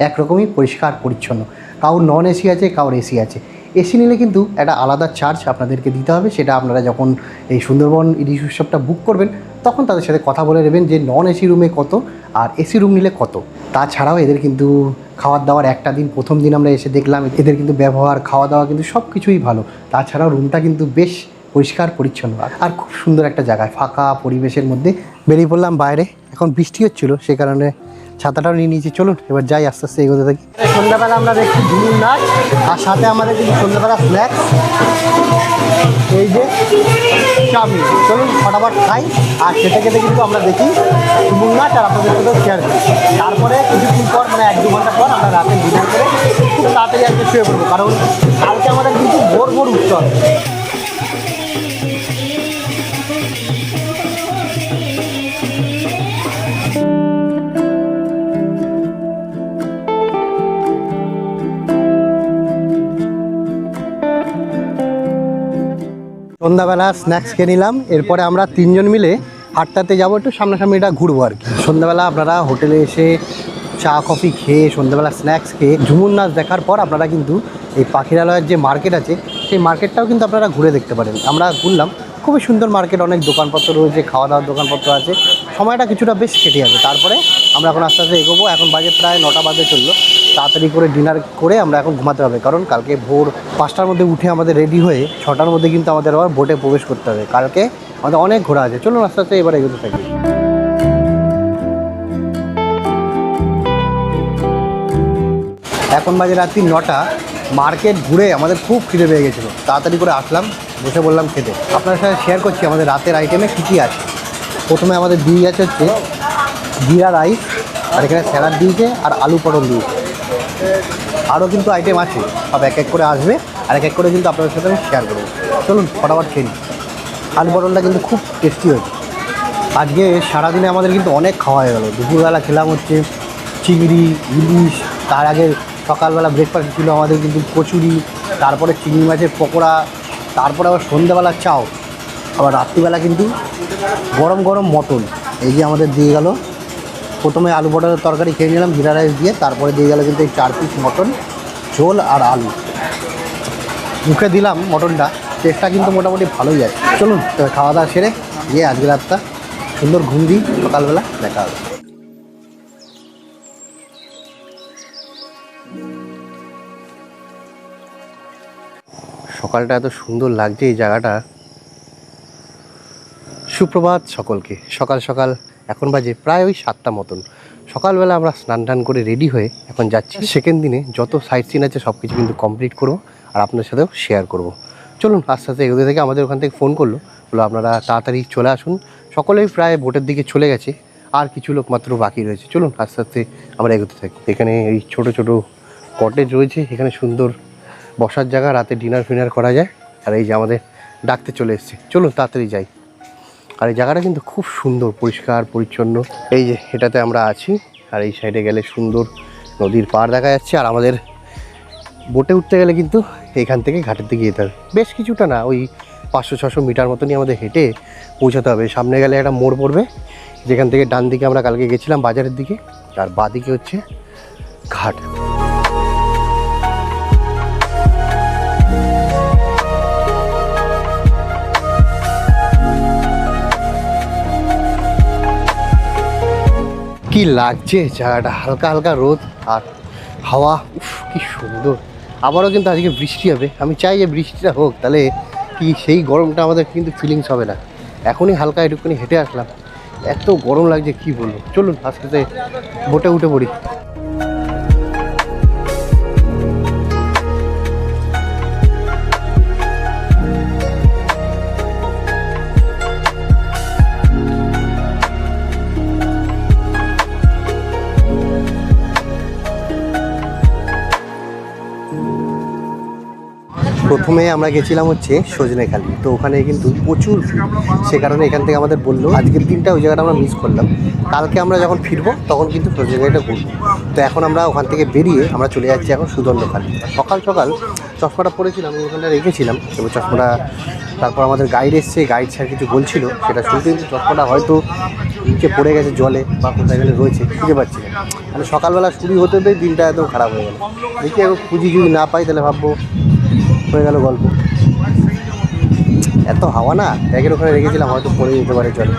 একরকমই পরিষ্কার পরিচ্ছন্ন। কারোর নন এসি আছে, কারোর এসি আছে। এসি নিলে কিন্তু একটা আলাদা চার্জ আপনাদেরকে দিতে হবে, সেটা আপনারা যখন এই সুন্দরবন ইলিশ উৎসবটা বুক করবেন তখন তাদের সাথে কথা বলে নেবেন যে নন এসি রুমে কত আর এসি রুম নিলে কত। তাছাড়াও এদের কিন্তু খাওয়ার দাওয়ার একটা দিন, প্রথম দিন আমরা এসে দেখলাম এদের কিন্তু ব্যবহার, খাওয়া দাওয়া কিন্তু সব কিছুই ভালো। তাছাড়াও রুমটা কিন্তু বেশ পরিষ্কার পরিচ্ছন্ন আর খুব সুন্দর একটা জায়গায়, ফাঁকা পরিবেশের মধ্যে বেরিয়ে পড়লাম বাইরে। এখন বৃষ্টি হচ্ছিলো, সে কারণে ছাতাটাও নিয়ে নিয়েছি, চলুন এবার যাই আস্তে আস্তে এগোতে থাকি। সন্ধ্যাবেলা আমরা দেখছি ঝুমুর নাচ, আর সাথে আমাদের কিন্তু সন্ধ্যাবেলা স্ন্যাক্স এই যে চাউমিন। চলুন ফটাফট খাই, আর খেতে খেতে কিন্তু আমরা দেখি ঝুমুর নাচ আর আপনাদের সাথেও শেয়ার করি। তারপরে কিছুক্ষণ পর মানে 1-2 ঘন্টা পর আমরা রাতে ডিনার করে খুব তাড়াতাড়ি আজকে শুয়ে পড়বো, কারণ কালকে আমাদের কিন্তু ভোর ভোর উঠতে হবে। সন্ধ্যাবেলা স্ন্যাক্স খেয়ে নিলাম, এরপরে আমরা 3 জন মিলে হাটটাতে যাবো, একটু সামনাসামনি এটা ঘুরবো আর কি। সন্ধ্যাবেলা আপনারা হোটেলে এসে চা কফি খেয়ে সন্ধ্যাবেলা স্ন্যাক্স খেয়ে ঝুমুর নাচ দেখার পর আপনারা কিন্তু এই পাখিরালয়ের যে মার্কেট আছে সেই মার্কেটটাও কিন্তু আপনারা ঘুরে দেখতে পারেন। আমরা ঘুরলাম, খুবই সুন্দর মার্কেট, অনেক দোকানপত্র রয়েছে, খাওয়া দাওয়ার দোকানপত্র আছে, সময়টা কিছুটা বেশ কেটে যাবে। তারপরে আমরা এখন আস্তে আস্তে এগোবো। এখন বাজে প্রায় 9টা বাজে চললো, তাড়াতাড়ি করে ডিনার করে আমরা এখন ঘুমাতে হবে, কারণ কালকে ভোর 5টার মধ্যে উঠে আমাদের রেডি হয়ে 6টার মধ্যে কিন্তু আমাদের আবার বোটে প্রবেশ করতে হবে। কালকে আমাদের অনেক ঘোরা আছে, চলুন আস্তে আস্তে এবার এগোতে থাকি। এখন বাজে রাত্রি 9টা, মার্কেট ঘুরে আমাদের খুব খিদে পেয়ে গেছিলো, তাড়াতাড়ি করে আসলাম, বসে বললাম খেতে। আপনার সাথে শেয়ার করছি আমাদের রাতের আইটেমে কী কী আছে। প্রথমে আমাদের দিয়ে আছে হচ্ছে জিরা রাইস, আর এখানে স্যালাড দিয়েছে আর আলু পটল দিয়েছে। আরও কিন্তু আইটেম আছে, সব এক এক করে আসবে, আর এক এক করে কিন্তু আপনাদের সাথে আমি শেয়ার করবো। চলুন ফটাফট খেয়ে নিই। আলু পটলটা কিন্তু খুব টেস্টি হয়েছে। আজকে সারাদিনে আমাদের কিন্তু অনেক খাওয়া হয়ে গেলো। দুপুরবেলা খেলাম হচ্ছে চিংড়ি, ইলিশ, তার আগে সকালবেলা ব্রেকফাস্ট ছিল আমাদের কিন্তু কচুরি, তারপরে চিংড়ি মাছের পকোড়া, তারপরে আবার সন্ধ্যাবেলা চাও, আবার রাত্রিবেলা কিন্তু গরম গরম মটন এই যে আমাদের দিয়ে গেল। প্রথমে আলু পটলের তরকারি খেয়ে নিলাম জিরা রাইস দিয়ে, তারপরে দিয়ে গেল কিন্তু এই 4 পিস মটন, ঝোল আর আলু। মুখে দিলাম মটনটা, টেস্টটা কিন্তু মোটামুটি ভালোই আছে। চলুন খাওয়া দাওয়া সেরে গিয়ে আজকে রাতটা সুন্দর ঘুম দিই, সকালবেলা দেখা হবে। সকালটা এত সুন্দর লাগছে এই জায়গাটা। সুপ্রভাত সকলকে। সকাল সকাল এখন বাজে প্রায় ওই 7টা মতন। সকালবেলা আমরা স্নান টান করে রেডি হয়ে এখন যাচ্ছি সেকেন্ড দিনে যত সাইট সিন আছে সব কিছু কিন্তু কমপ্লিট করবো, আর আপনার সাথেও শেয়ার করব। চলুন আস্তে আস্তে এগোতে থেকে আমাদের ওখান থেকে ফোন করলো, বলো আপনারা তাড়াতাড়ি চলে আসুন। সকলেই প্রায় বোটের দিকে চলে গেছে, আর কিছু লোক মাত্র বাকি রয়েছে। চলুন আস্তে আস্তে আমরা এগোতে থাকি। এখানে এই ছোট ছোট কটেজ রয়েছে, এখানে সুন্দর বসার জায়গা, রাতে ডিনার ফিনার করা যায়। আর এই যে আমাদের ডাকতে চলে এসছে, চলুন তাড়াতাড়ি যাই। আর এই জায়গাটা কিন্তু খুব সুন্দর, পরিষ্কার পরিচ্ছন্ন। এই যে এটাতে আমরা আছি, আর এই সাইডে গেলে সুন্দর নদীর পাড় দেখা যাচ্ছে। আর আমাদের বোটে উঠতে গেলে কিন্তু এখান থেকে ঘাটের দিকে যেতে হবে, বেশ কিছুটা না, ওই 500-600 মিটার মতনই আমাদের হেঁটে পৌঁছাতে হবে। সামনে গেলে একটা মোড় পড়বে, যেখান থেকে ডান দিকে আমরা কালকে গেছিলাম বাজারের দিকে, আর বাঁ দিকে হচ্ছে ঘাট। কি লাগছে জায়গাটা, হালকা হালকা রোদ আর হাওয়া, কি সুন্দর। আবারও কিন্তু আজকে বৃষ্টি হবে, আমি চাই যে বৃষ্টিটা হোক, তাহলে কি সেই গরমটা আমাদের কিন্তু ফিলিংস হবে না। এখনই হালকা একটুখানি হেঁটে আসলাম, এত গরম লাগছে কি বলবো। চলুন আস্তে আস্তে বোটে উঠে পড়ি। প্রথমে আমরা গেছিলাম হচ্ছে সজনেখালি, তো ওখানে কিন্তু প্রচুর ভিড়, সে কারণে এখান থেকে আমাদের বললো আজকের দিনটা ওই জায়গাটা আমরা মিস করলাম, কালকে আমরা যখন ফিরবো তখন কিন্তু সজনেখালিটা ঘুরবো। তো এখন আমরা ওখান থেকে বেরিয়ে আমরা চলে যাচ্ছি এখন সুদণ্ডখালি। সকাল সকাল চশমাটা পরেছিলাম, ওখানটা রেখেছিলাম, এবার চশমাটা তারপর আমাদের গাইড এসছে, গাইড স্যার কিছু বলছিল সেটা শুনতে, কিন্তু চশমাটা হয়তো নিচে পড়ে গেছে জলে বা কোথায় গেলে রয়েছে, খুঁজে পাচ্ছি না। মানে সকালবেলা শুরু হতে হতেই দিনটা একদম খারাপ হয়ে গেল। দেখি এখন খুঁজি, যদি না পাই তাহলে ভাববো হয়ে গেল গল্প। এত হাওয়া না, ব্যাগের ওখানে রেখেছিলাম, হয়তো পড়ে যেতে পারে জলে।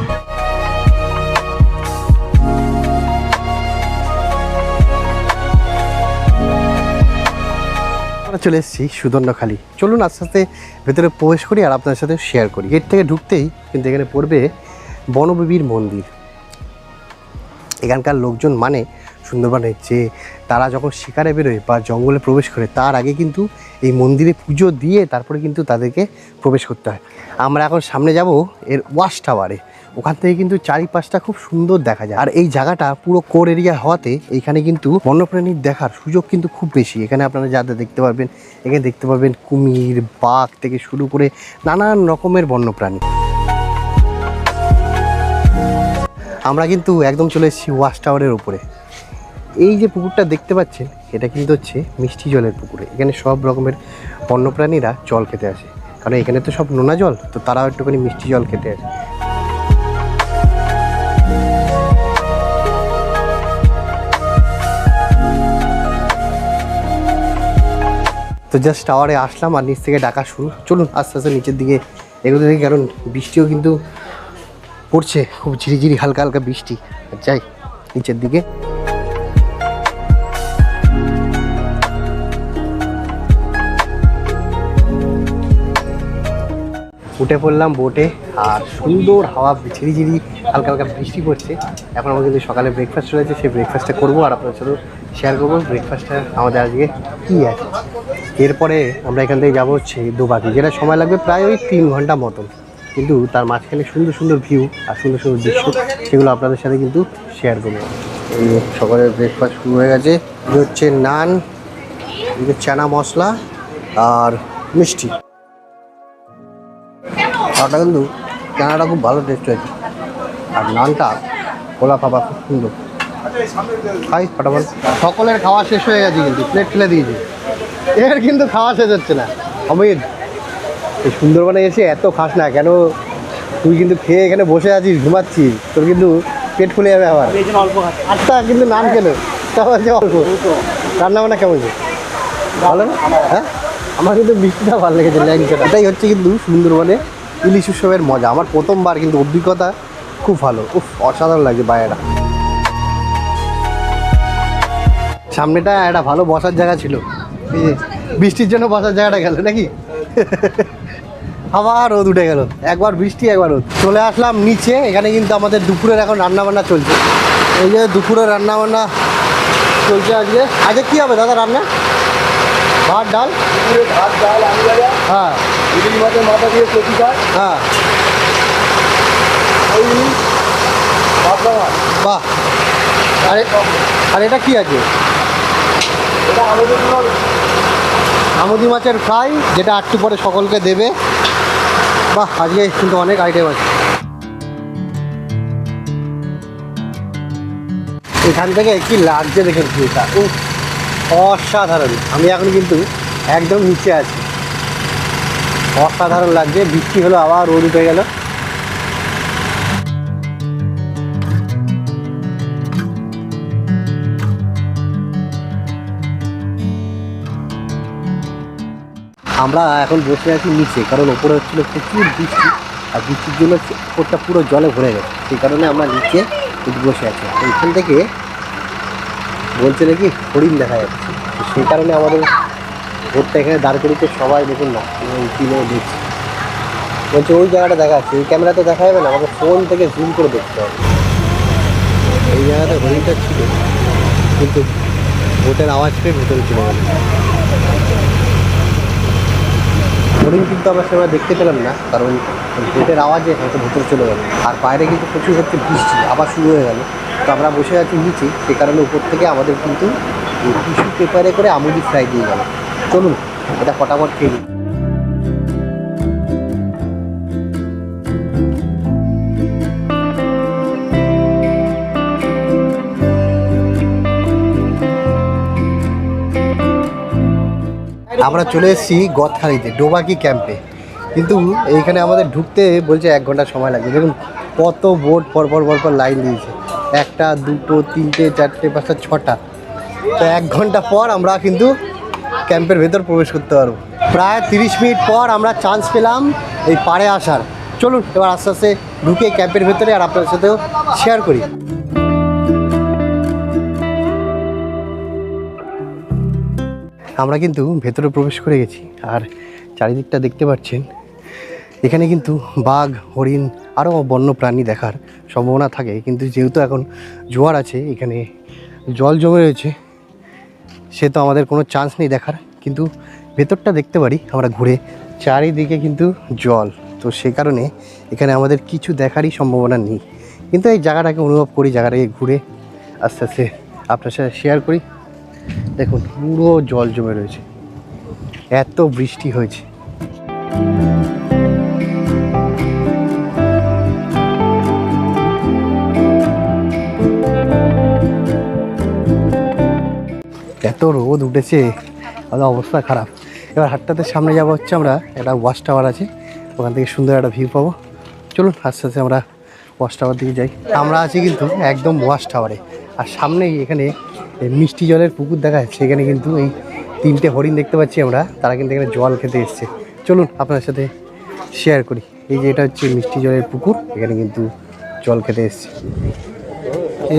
আমরা চলে এসেছি সুদণ্ডখালি। চলুন আস্তে আস্তে ভেতরে প্রবেশ করি আর আপনার সাথে শেয়ার করি। গেট থেকে ঢুকতেই কিন্তু এখানে পড়বে বনবিবির মন্দির। এখানকার লোকজন মানে সুন্দরবনের যে তারা যখন শিকারে বেরোয় বা জঙ্গলে প্রবেশ করে তার আগে কিন্তু এই মন্দিরে পুজো দিয়ে তারপরে কিন্তু তাদেরকে প্রবেশ করতে হয়। আমরা এখন সামনে যাব এর ওয়াচ টাওয়ারে, ওখান থেকে কিন্তু চারিপাশটা খুব সুন্দর দেখা যায়। আর এই জায়গাটা পুরো কোর এরিয়া হওয়াতে এইখানে কিন্তু বন্যপ্রাণীর দেখার সুযোগ কিন্তু খুব বেশি। এখানে আপনারা যাদের দেখতে পারবেন, এখানে দেখতে পারবেন কুমির, বাঘ থেকে শুরু করে নানান রকমের বন্যপ্রাণী। আমরা কিন্তু একদম চলে এসেছি ওয়াচ টাওয়ারের উপরে। এই যে পুকুরটা দেখতে পাচ্ছেন এটা কিন্তু হচ্ছে মিষ্টি জলের পুকুরে। এখানে সব রকমের বন্যপ্রাণীরা জল খেতে আসে, কারণ এখানে তো সব নোনা জল, তো তারাও একটুখানি মিষ্টি জল খেতে আসে। তো জাস্ট টাওয়ারে আসলাম আর নিচ থেকে ডাকা শুরু। চলুন আস্তে আস্তে নিচের দিকে এগুলো দেখি, কারণ বৃষ্টিও কিন্তু পড়ছে, খুব ঝিরিঝিরি হালকা হালকা বৃষ্টি। যাই নিচের দিকে। উঠে পড়লাম বোটে আর সুন্দর হাওয়া, ঝিরিঝিরি হালকা হালকা বৃষ্টি পড়ছে। এখন আমাদের কিন্তু সকালে ব্রেকফাস্ট চলেছে, সেই ব্রেকফাস্টটা করবো আর আপনার সাথে শেয়ার করবো ব্রেকফাস্টটা আমাদের আজকে কী আছে। এরপরে আমরা এখান থেকে যাবো হচ্ছে দোবাকি, যেটা সময় লাগবে প্রায় ওই 3 ঘন্টা মতন, কিন্তু তার মাঝখানে সুন্দর সুন্দর ভিউ আর সুন্দর সুন্দর দৃশ্য, সেগুলো আপনাদের সাথে কিন্তু শেয়ার করবো। এই সকালের ব্রেকফাস্ট শুরু হয়ে গেছে। এই হচ্ছে নান, এই চানা মশলা আর মিষ্টি। খাওয়াটা কিন্তু চানাটা খুব ভালো টেস্ট হয়েছে, আর নানটা খোলা খাবার খুব সুন্দর। খাই ফটাফট। সকলের খাওয়া শেষ হয়ে গেছে, কিন্তু প্লেট ফেলে দিয়েছি। এর কিন্তু খাওয়া শেষ হচ্ছে না। অমিত, এই সুন্দরবনে এসে এত খাস না কেন? তুই কিন্তু খেয়ে এখানে বসে আছিস, ঘুমাচ্ছিস, তোর কিন্তু পেট ফুলে যাবে আবার। আচ্ছা, কিন্তু নান কেন তা বলছে অল্প। রান্না বান্না কেমন হয়েছে? ভালো না? হ্যাঁ, আমার কিন্তু মিষ্টিটা ভালো লেগেছে, ল্যাংচাটা। এটাই হচ্ছে কিন্তু সুন্দরবনে ইলিশ উৎসবের মজা। আমার প্রথমবার, কিন্তু অভিজ্ঞতা খুব ভালো। উফ, অসাধারণ লাগছে বাইরেটা। সামনেটা একটা ভালো বসার জায়গা ছিল, এই যে বৃষ্টির জন্য বসার জায়গাটা গেল নাকি। আবার রোদ উঠে গেল, একবার বৃষ্টি একবার রোদ। চলে আসলাম নিচে। এখানে কিন্তু আমাদের দুপুরের এখন রান্নাবান্না চলছে। এই যে দুপুরের রান্নাবান্না চলছে। আজকে কী হবে দাদা রান্না? ভাত ডাল, ভাত ডাল আলু ভাজা, হ্যাঁ, ইলিশ মাছের মাথা দিয়ে কচি শাক, হ্যাঁ, পাতলা মাছ। বাহ। আর এটা কি আছে? এটা আমাদের জন্য আমুদি মাছের ফ্রাই, যেটা একটু পরে সকলকে দেবে। বাহ, আজকে কিন্তু অনেক আইটেম আছে। এখান থেকে কি লাগছে দেখেন ভিউটা, অসাধারণ। আমি এখন কিন্তু একদম নিচে আছি, অসাধারণ লাগছে। বৃষ্টি হলো, আবার রোদ উঠে গেল। আমরা এখন বসে আছি নিচে, কারণ ওপরে হচ্ছিল প্রচুর বৃষ্টি, আর বৃষ্টির জন্য ওপরটা পুরো জলে ভরে গেছে। সেই কারণে আমরা নিচে বসে আছি। তো এখান থেকে বলছে নাকি হরিণ দেখা যাচ্ছে, তো সেই কারণে আমাদের ভোটটা এখানে দাঁড় করিতে সবাই দেখুন না কিনে দেখছি। বলছে ওই জায়গাটা দেখা যাচ্ছে, এই ক্যামেরাতে দেখা যাবে না, আমাকে ফোন থেকে জুম করে দেখতে হবে। এই জায়গাতে হরিণটা ছিল, কিন্তু ভোটের আওয়াজ পেয়ে ভেতরে চলে গেল। হরিণ কিন্তু আমরা সেভাবে দেখতে পেলাম না, কারণ ভোটের আওয়াজে হয়তো ভেতরে চলে গেল। আর বাইরে কিন্তু প্রচুর হচ্ছে বৃষ্টি, আবার শুরু হয়ে গেল। তো আমরা বসে আছি নিচে, সে কারণে উপর থেকে আমাদের কিন্তু টিস্যু পেপারে করে আমুদি ফ্রাই দিয়ে গেল। চলুন এটা ফটাফট খেয়ে নিই। আমরা চলে এসেছি গদখালিতে, ডোবাকি ক্যাম্পে। কিন্তু এইখানে আমাদের ঢুকতে বলছে 1 ঘন্টা সময় লাগবে। দেখুন কত বোট পরপর লাইন দিয়েছে, 1টা 2টো 3টে 4টে 5টা 6টা। তো 1 ঘন্টা পর আমরা কিন্তু ক্যাম্পের ভেতর প্রবেশ করতে পারবো। প্রায় 30 মিনিট পর আমরা চান্স পেলাম এই পাড়ে আসার। চলুন এবার আস্তে আস্তে ঢুকে ক্যাম্পের ভেতরে আর আপনার সাথেও শেয়ার করি। আমরা কিন্তু ভেতরে প্রবেশ করে গেছি, আর চারিদিকটা দেখতে পাচ্ছেন। এখানে কিন্তু বাঘ, হরিণ, আরও বন্য প্রাণী দেখার সম্ভাবনা থাকে, কিন্তু যেহেতু এখন জোয়ার আছে, এখানে জল জমে রয়েছে, সে তো আমাদের কোনো চান্স নেই দেখার, কিন্তু ভেতরটা দেখতে পারি আমরা ঘুরে। চারিদিকে কিন্তু জল, তো সে কারণে এখানে আমাদের কিছু দেখারই সম্ভাবনা নেই, কিন্তু এই জায়গাটাকে অনুভব করি, জায়গাটাকে ঘুরে আস্তে আস্তে আপনার সাথে শেয়ার করি। দেখুন পুরো জল জমে রয়েছে, এত বৃষ্টি হয়েছে। এত রোদ উঠেছে, আমাদের অবস্থা খারাপ। এবার হাটটাতে সামনে যাবো হচ্ছে আমরা, একটা ওয়াচ টাওয়ার আছে, ওখান থেকে সুন্দর একটা ভিউ পাবো। চলুন আস্তে আস্তে আমরা ওয়াচ টাওয়ার দিকে যাই। আমরা আছি কিন্তু একদম ওয়াচ টাওয়ারে, আর সামনেই এখানে মিষ্টি জলের পুকুর দেখা যাচ্ছে। এখানে কিন্তু এই 3টে হরিণ দেখতে পাচ্ছি আমরা, তারা কিন্তু এখানে জল খেতে এসছে। চলুন আপনার সাথে শেয়ার করি। এই যে এটা হচ্ছে মিষ্টি জলের পুকুর, এখানে কিন্তু জল খেতে এসছে।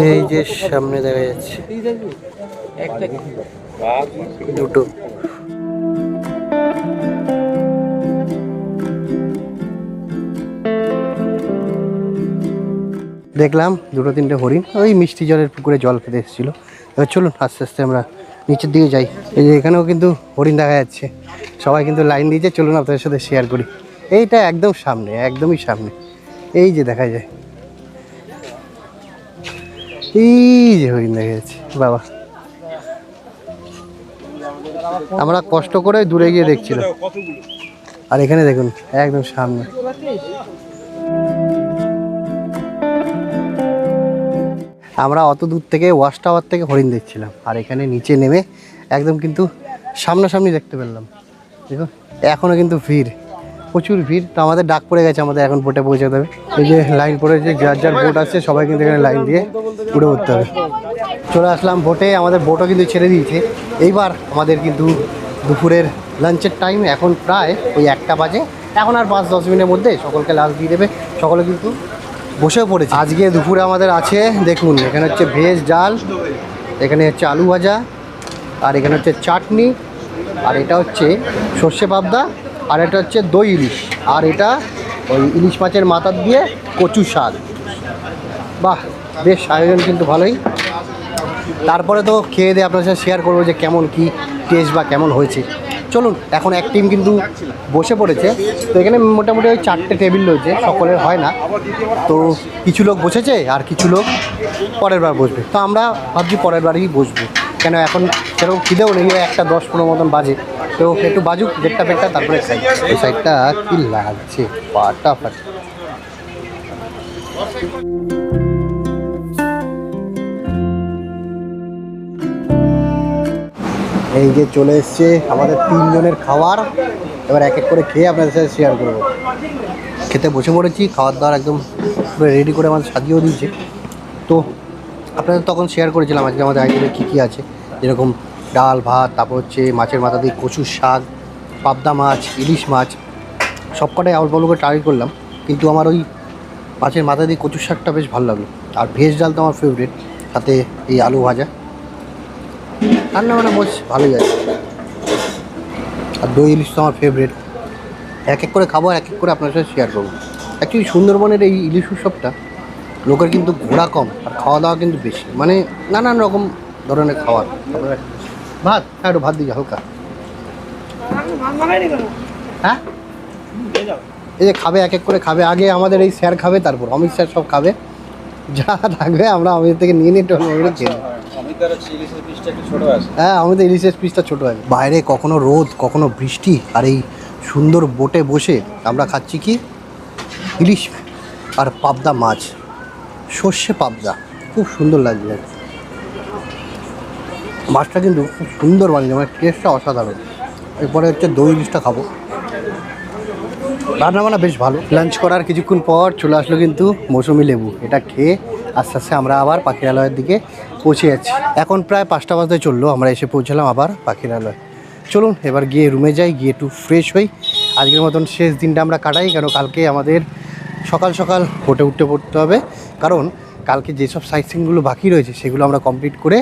এই যে সামনে দেখা যাচ্ছে দুটো। দেখলাম 2-3টে হরিণ ওই মিষ্টি জলের পুকুরে জল খেতে এসেছিলো। এবার চলুন আস্তে আস্তে আমরা নিচের দিকে যাই। এই যে এখানেও কিন্তু হরিণ দেখা যাচ্ছে, সবাই কিন্তু লাইন দিয়েছে। চলুন আপনাদের সাথে শেয়ার করি। এইটা একদম সামনে, একদমই সামনে, এই যে দেখা যায়, এই যে হরিণ দেখা যাচ্ছে। বাবা, আমরা কষ্ট করে দূরে গিয়ে দেখছিলাম, আর এখানে দেখুন একদম সামনে। আমরা অত দূর থেকে ওয়াচ টাওয়ার থেকে হরিণ দেখছিলাম, আর এখানে নিচে নেমে একদম কিন্তু সামনাসামনি দেখতে পেলাম। দেখুন এখনও কিন্তু ভিড়, প্রচুর ভিড়। তো আমাদের ডাক পড়ে গেছে, আমাদের এখন বোটে পৌঁছাতে হবে। এই যে লাইন পড়েছে, যার যার বোট আছে সবাই কিন্তু এখানে লাইন দিয়ে উঠে পড়তে হবে। চলে আসলাম বোটে, আমাদের বোটও কিন্তু ছেড়ে দিয়েছে। এইবার আমাদের কিন্তু দুপুরের লাঞ্চের টাইম, এখন প্রায় ওই 1টা বাজে। এখন আর 5-10 মিনিটের মধ্যে সকলকে লাঞ্চ দিয়ে দেবে। সকলে কিন্তু বসেও পড়েছে। আজকে দুপুরে আমাদের আছে দেখুন, এখানে হচ্ছে ভেজ ডাল, এখানে হচ্ছে আলু ভাজা, আর এখানে হচ্ছে চাটনি, আর এটা হচ্ছে সর্ষে পাবদা, আর এটা হচ্ছে দই ইলিশ, আর এটা ওই ইলিশ মাছের মাথা দিয়ে কচু শাক। বাহ, বেশ আয়োজন কিন্তু ভালোই। তারপরে তো খেয়ে দিয়ে আপনার সাথে শেয়ার করবো যে কেমন কি টেস্ট বা কেমন হয়েছে। চলুন, এখন এক টিম কিন্তু বসে পড়েছে। তো এখানে মোটামুটি ওই 4টে টেবিল রয়েছে, সকলের হয় না। তো কিছু লোক বসেছে আর কিছু লোক পরের বার বসবে। তো আমরা ভাবছি পরের বারই বসবো, কেন এখন সেরকম খিদেও নেই। 1-10-15 মতন বাজে, তো একটু বাজুক 1টা তারপরে খাই। এই সাইডটা কি লাগছে, ফাটাফাটি। এই যে চলে এসছে আমাদের 3 জনের খাবার। এবার এক এক করে খেয়ে আপনাদের সাথে শেয়ার করবো। খেতে বসে পড়েছি, খাওয়ার দাওয়ার একদম পুরো রেডি করে আমাদের সাজিয়েও দিয়েছে। তো আপনাদের তখন শেয়ার করেছিলাম আজকে আমাদের আইটেমে কী কী আছে, যেরকম ডাল ভাত, তারপর হচ্ছে মাছের মাথা দিয়ে কচুর শাক, পাবদা মাছ, ইলিশ মাছ, সবকটাই অল্প অল্প করে ট্রাই করলাম। কিন্তু আমার ওই মাছের মাথা দিয়ে কচুর শাকটা বেশ ভালো লাগলো। আর ভেজ ডাল তো আমার ফেভারিট, সাথে এই আলু ভাজা। রান্না বান্না বেশ ভালোই আছে। আর দই ইলিশ তো আমার ফেভারিট। এক এক করে খাবো, এক এক করে আপনার সাথে শেয়ার করবো। অ্যাকচুয়ালি সুন্দরবনের এই ইলিশ উৎসবটা লোকের কিন্তু ঘোরা কম আর খাওয়া দাওয়া কিন্তু বেশি, মানে নানান রকম ধরনের খাবার। ভাত, হ্যাঁ একটু ভাত দিই হালকা। হ্যাঁ, এই যে খাবে, এক এক করে খাবে। আগে আমাদের এই স্যার খাবে, তারপর অমিত স্যার সব খাবে। যা থাকবে আমরা অমিত থেকে নিয়ে নিয়ে খেয়ে। হ্যাঁ, আমি তো ইলিশের পিসটা ছোটো আছে। বাইরে কখনো রোদ কখনো বৃষ্টি, আর এই সুন্দর বোটে বসে আমরা খাচ্ছি কি ইলিশ আর পাবদা মাছ, সর্ষে পাবদা, খুব সুন্দর লাগছে। মাছটা কিন্তু খুব সুন্দর বানিয়েছে, মানে টেস্টটা অসাধারণ। এরপরে হচ্ছে দই ইলিশটা খাবো। রান্নাবান্না বেশ ভালো। লাঞ্চ করার কিছুক্ষণ পর চলে আসলো কিন্তু মৌসুমি লেবু। এটা খেয়ে আস্তে আস্তে আমরা আবার পাখিরালয়ের দিকে পৌঁছে যাচ্ছি। এখন প্রায় 5টা বাজতে চললো, আমরা এসে পৌঁছালাম আবার পাখিরালয়। চলুন এবার গিয়ে রুমে যাই, গিয়ে একটু ফ্রেশ হই। আজকের মতন শেষ দিনটা আমরা কাটাই, কেন কালকে আমাদের সকাল সকাল হোটে উঠতে পড়তে হবে। কারণ কালকে যেসব সাইট সিনগুলো বাকি রয়েছে সেগুলো আমরা কমপ্লিট করে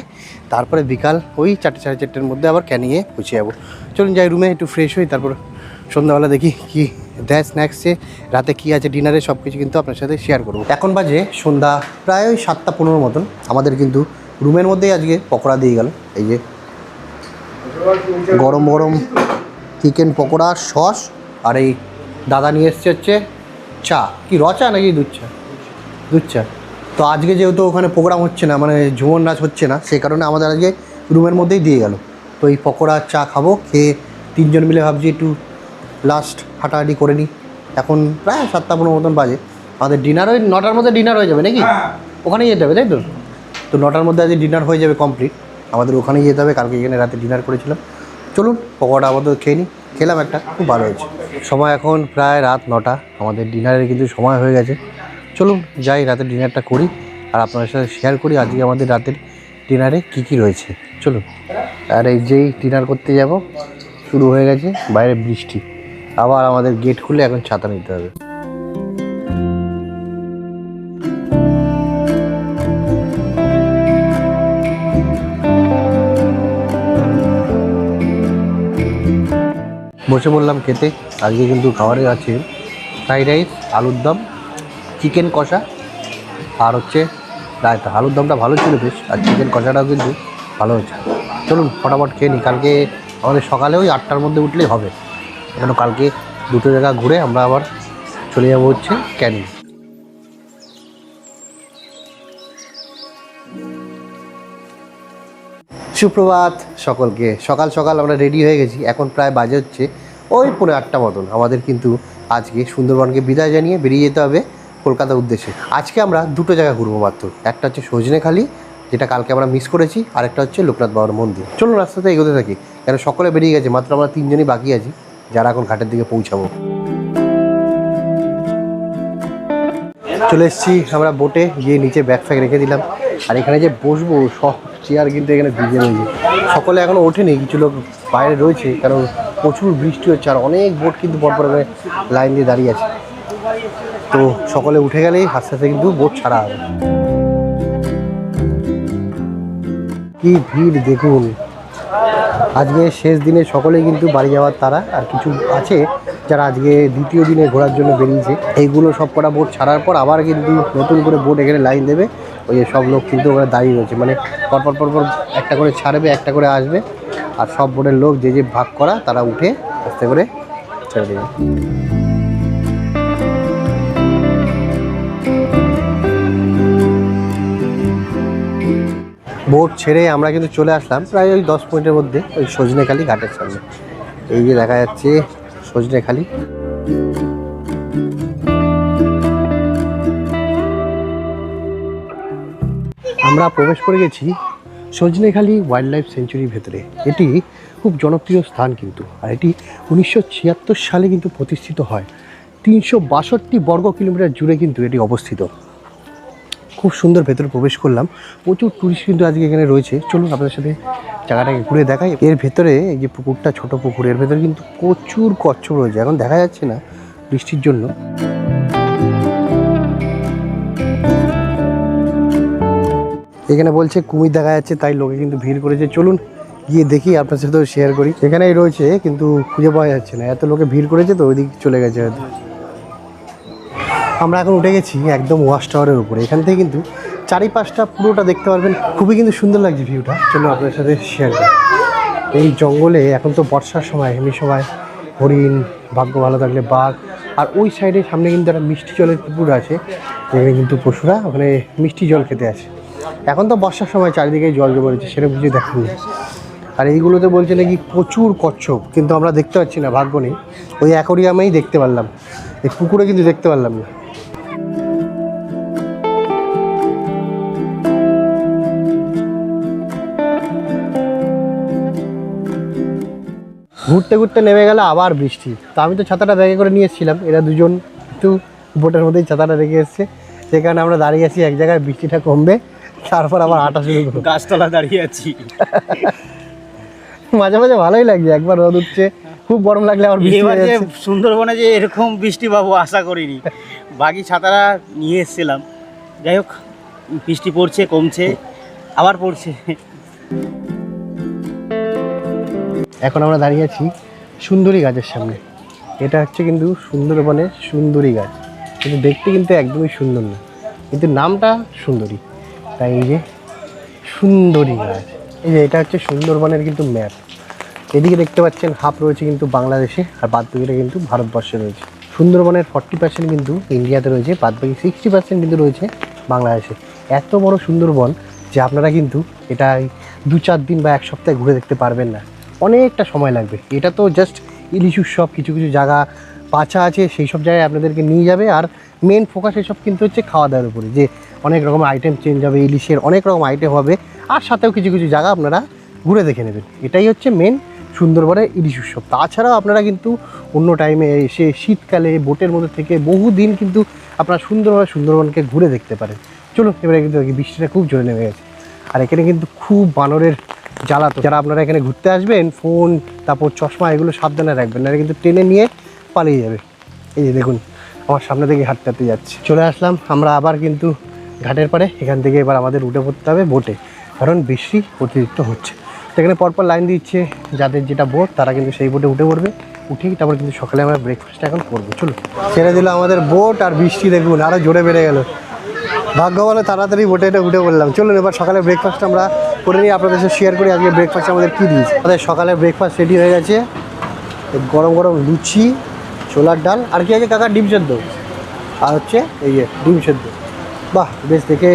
তারপরে বিকাল ওই 4-4:30 মধ্যে আবার ক্যানিংয়ে পৌঁছে যাবো। চলুন যাই রুমে, একটু ফ্রেশ হই, তারপর সন্ধ্যাবেলা দেখি কি দেয় স্ন্যাক্সে, রাতে কী আছে ডিনারে, সব কিছু কিন্তু আপনার সাথে শেয়ার করবো। এখন বাজে সন্ধ্যা প্রায় ওই 7টা 15 মতন। আমাদের কিন্তু রুমের মধ্যেই আজকে পকোড়া দিয়ে গেল। এই যে গরম গরম চিকেন পকোড়া, সস, আর এই দাদা নিয়ে এসছে হচ্ছে চা। কি র চা নাকি দুধ চা? দুধ চা। তো আজকে যেহেতু ওখানে প্রোগ্রাম হচ্ছে না, মানে ঝুমর নাচ হচ্ছে না, সেই কারণে আমাদের আজকে রুমের মধ্যেই দিয়ে গেল। তো এই পকোড়া চা খাবো, খেয়ে তিনজন মিলে ভাবছি একটু লাস্ট হাঁটাহাঁটি করে নিই। এখন প্রায় 7টা-15 মতন বাজে। আমাদের ডিনার ওই 9টার মধ্যে ডিনার হয়ে যাবে নাকি? ওখানেই যেতে হবে তাই তো? তো 9টার মধ্যে আজকে ডিনার হয়ে যাবে কমপ্লিট। আমাদের ওখানেই যেতে হবে, কালকে এখানে রাতে ডিনার করেছিলাম। চলুন পকোড়া আপাতত খেয়ে নিই। খেলাম একটা, খুব ভালো হয়েছে। সময় এখন প্রায় রাত 9টা, আমাদের ডিনারের কিন্তু সময় হয়ে গেছে। চলুন যাই রাতের ডিনারটা করি, আর আপনাদের সাথে শেয়ার করি আজকে আমাদের রাতের ডিনারে কী কী রয়েছে। চলুন। আর এই যেই ডিনার করতে যাব শুরু হয়ে গেছে, বাইরে বৃষ্টি, আবার আমাদের গেট খুলে এখন ছাতা নিতে হবে। বসে বললাম খেতে। আজকে কিন্তু খাবারে আছে ফ্রাইড রাইস, আলুর দম, চিকেন কষা, আর হচ্ছে রায়তা। আলুর দমটা ভালো ছিল বেশ, আর চিকেন কষাটাও কিন্তু ভালো হয়েছে। চলুন ফটাফট খেয়ে নিই। কালকে আমাদের সকালে ওই 8টার মধ্যে উঠলেই হবে, কেন কালকে দুটো জায়গা ঘুরে আমরা আবার চলে যাবো হচ্ছে ক্যানিং। সুপ্রভাত সকলকে। সকাল সকাল আমরা রেডি হয়ে গেছি। এখন প্রায় বাজে হচ্ছে ওই 8:30 মতন। আমাদের কিন্তু আজকে সুন্দরবনকে বিদায় জানিয়ে বেরিয়ে যেতে হবে কলকাতার উদ্দেশ্যে। আজকে আমরা দুটো জায়গা ঘুরবো মাত্র। একটা হচ্ছে সজনেখালি, যেটা কালকে আমরা মিস করেছি, আর একটা হচ্ছে লোকনাথ বাবার মন্দির। চলুন রাস্তাতে এগোতে থাকি, কেন সকলে বেরিয়ে গেছে, মাত্র আমরা 3জনই বাকি আছি যারা এখন ঘাটের দিকে পৌঁছাবো। চলে এসেছি আমরা বোটে, গিয়ে নিচে ব্যাগ ফ্যাগ রেখে দিলাম। আর এখানে যে বসবো সব চেয়ার কিন্তু এখানে ভিজে রয়েছে। সকলে এখনও ওঠেনি, কিছু লোক বাইরে রয়েছে, কারণ প্রচুর বৃষ্টি হচ্ছে, আর অনেক বোট কিন্তু পরপর করে লাইন দিয়ে দাঁড়িয়ে আছে। তো সকলে উঠে গেলেই আস্তে আস্তে কিন্তু বোট ছাড়া হবে। কি ভিড় দেখুন! আজকে শেষ দিনে সকলেই কিন্তু বাড়ি যাওয়ার তারা, আর কিছু আছে যারা আজকে দ্বিতীয় দিনে ঘোরার জন্য বেরিয়েছে। এইগুলো সব কটা বোট ছাড়ার পর আবার কিন্তু নতুন করে বোট এখানে লাইন দেবে। ওই যে সব লোক কিন্তু ওখানে দাঁড়িয়ে রয়েছে, মানে পরপর পরপর একটা করে ছাড়বে, একটা করে আসবে, আর সব বোটের লোক যে যে ভাগ করা তারা উঠে আস্তে করে ছেড়ে দেবে। বোট ছেড়ে আমরা কিন্তু চলে আসলাম প্রায় ওই 10 মিনিটের মধ্যে ওই সজনেখালি ঘাটের সামনে। এই যে দেখা যাচ্ছে সজনেখালি। আমরা প্রবেশ করে গেছি সজনেখালি ওয়াইল্ড লাইফ সেঞ্চুরির ভেতরে। এটি খুব জনপ্রিয় স্থান কিন্তু, আর এটি 1976 সালে কিন্তু প্রতিষ্ঠিত হয়। 362 বর্গ কিলোমিটার জুড়ে কিন্তু এটি অবস্থিত। খুব সুন্দর ভেতরে প্রবেশ করলাম। প্রচুর টুরিস্ট কিন্তু আজকে এখানে রয়েছে। চলুন আপনাদের সাথে জায়গাটাকে ঘুরে দেখাই। এর ভেতরে এই যে পুকুরটা, ছোট পুকুর, এর ভেতরে কিন্তু প্রচুর কচ্ছপ রয়েছে। এখন দেখা যাচ্ছে না বৃষ্টির জন্য। এখানে বলছে কুমির দেখা যাচ্ছে, তাই লোকে কিন্তু ভিড় করেছে। চলুন গিয়ে দেখি, আপনার সাথেও শেয়ার করি। এখানেই রয়েছে কিন্তু খুঁজে পাওয়া যাচ্ছে না, এত লোকে ভিড় করেছে তো ওইদিকে চলে গেছে হয়তো। আমরা এখন উঠে গেছি একদম ওয়াচ টাওয়ারের উপরে। এখান থেকে কিন্তু চারিপাশটা পুরোটা দেখতে পারবেন। খুবই কিন্তু সুন্দর লাগছে ভিউটা। চলো আপনাদের সাথে শেয়ার করি। এই জঙ্গলে এখন তো বর্ষার সময়, এমনি সময় হরিণ, ভাগ্য ভালো থাকলে বাঘ, আর ওই সাইডে সামনে কিন্তু একটা মিষ্টি জলের পুকুর আছে, যেখানে কিন্তু পশুরা ওখানে মিষ্টি জল খেতে আসে। এখন তো বর্ষার সময় চারিদিকে জল জমে রয়েছে, সেটা বুঝে দেখানি। আর এইগুলোতে বলছে নাকি প্রচুর কচ্ছপ, কিন্তু আমরা দেখতে পাচ্ছি না, ভাগ্য নেই। ওই অ্যাকোরিয়ামেই দেখতে পারলাম, এই পুকুরে কিন্তু দেখতে পারলাম না। ঘুরতে ঘুরতে নেমে গেল আবার বৃষ্টি। তো আমি তো ছাতাটা ব্যাগে করে নিয়ে এসেছিলাম, এরা দুজন একটু বোটের মধ্যেই ছাতাটা রেখে এসছে। সেই কারণে আমরা দাঁড়িয়ে আছি এক জায়গায়, বৃষ্টিটা কমবে তারপর আবার হাঁটা শুরু করবো। গাছতলা দাঁড়িয়ে আছি। মাঝে মাঝে ভালোই লাগছে, একবার রোদ উঠছে, খুব গরম লাগলে আবার বৃষ্টি হয়ে যাচ্ছে। সুন্দরবনে যে এরকম বৃষ্টি পাবো আশা করিনি। বাকি ছাতাটা নিয়ে এসেছিলাম, যাই হোক বৃষ্টি পড়ছে, কমছে, আবার পড়ছে। এখন আমরা দাঁড়িয়ে আছি সুন্দরী গাছের সামনে। এটা হচ্ছে কিন্তু সুন্দরবনের সুন্দরী গাছ, কিন্তু দেখতে কিন্তু একদমই সুন্দর না, কিন্তু নামটা সুন্দরী। তাই এই যে সুন্দরী গাছ। এই যে এটা হচ্ছে সুন্দরবনের কিন্তু ম্যাপ। এদিকে দেখতে পাচ্ছেন হাফ রয়েছে কিন্তু বাংলাদেশে, আর বাদ বাকিটা কিন্তু ভারতবর্ষে রয়েছে। সুন্দরবনের 40% কিন্তু ইন্ডিয়াতে রয়েছে, বাদ বাকি 60% কিন্তু রয়েছে বাংলাদেশে। এত বড় সুন্দরবন যে আপনারা কিন্তু এটা 2-4 দিন বা এক সপ্তাহে ঘুরে দেখতে পারবেন না, অনেকটা সময় লাগবে। এটা তো জাস্ট ইলিশ উৎসব, কিছু কিছু জায়গা বাছা আছে, সেই সব জায়গায় আপনাদেরকে নিয়ে যাবে। আর মেন ফোকাস এসব কিন্তু হচ্ছে খাওয়া দাওয়ার উপরে, যে অনেক রকম আইটেম চেঞ্জ হবে, ইলিশের অনেক রকম আইটেম হবে, আর সাথেও কিছু কিছু জায়গা আপনারা ঘুরে দেখে নেবেন। এটাই হচ্ছে মেন সুন্দরবনের ইলিশ উৎসব। তাছাড়াও আপনারা কিন্তু অন্য টাইমে এসে শীতকালে বোটের মধ্যে থেকে বহু দিন কিন্তু আপনারা সুন্দরভাবে সুন্দরবনকে ঘুরে দেখতে পারেন। চলুন এবারে কিন্তু বৃষ্টিটা খুব জোরে নেমে গেছে, আর এখানে কিন্তু খুব বানরের জ্বালাতো। যারা আপনারা এখানে ঘুরতে আসবেন, ফোন তারপর চশমা এগুলো সাবধানে রাখবেন, না কিন্তু টেনে নিয়ে পালিয়ে যাবে। এই যে দেখুন আমার সামনে থেকে হাঁটতে হাঁটতে যাচ্ছে। চলে আসলাম আমরা আবার কিন্তু ঘাটের পাড়ে। এখান থেকে এবার আমাদের উঠে পড়তে হবে বোটে, কারণ বৃষ্টি অতিরিক্ত হচ্ছে। সেখানে পরপর লাইন দিচ্ছে, যাদের যেটা বোট তারা কিন্তু সেই বোটে উঠে পড়বে। উঠেই তারপর কিন্তু সকালে আমরা ব্রেকফাস্টটা এখন করবো। চলো, ছেড়ে দিল আমাদের বোট, আর বৃষ্টি দেখুন আরও জোরে বেড়ে গেল। ভাগ্য বলে তাড়াতাড়ি বোটে এটা উঠে পড়লাম। চলুন এবার সকালে ব্রেকফাস্ট আমরা করে নিই, আপনাদের সাথে শেয়ার করি আজকে ব্রেকফাস্ট আমাদের কী দিয়েছে। আমাদের সকালে ব্রেকফাস্ট রেডি হয়ে গেছে। গরম গরম লুচি, ছোলার ডাল, আর কি আছে কাকা? ডিম সেদ্ধ, আর হচ্ছে এই যে ডিম সেদ্ধ। বাহ, বেশ দেখে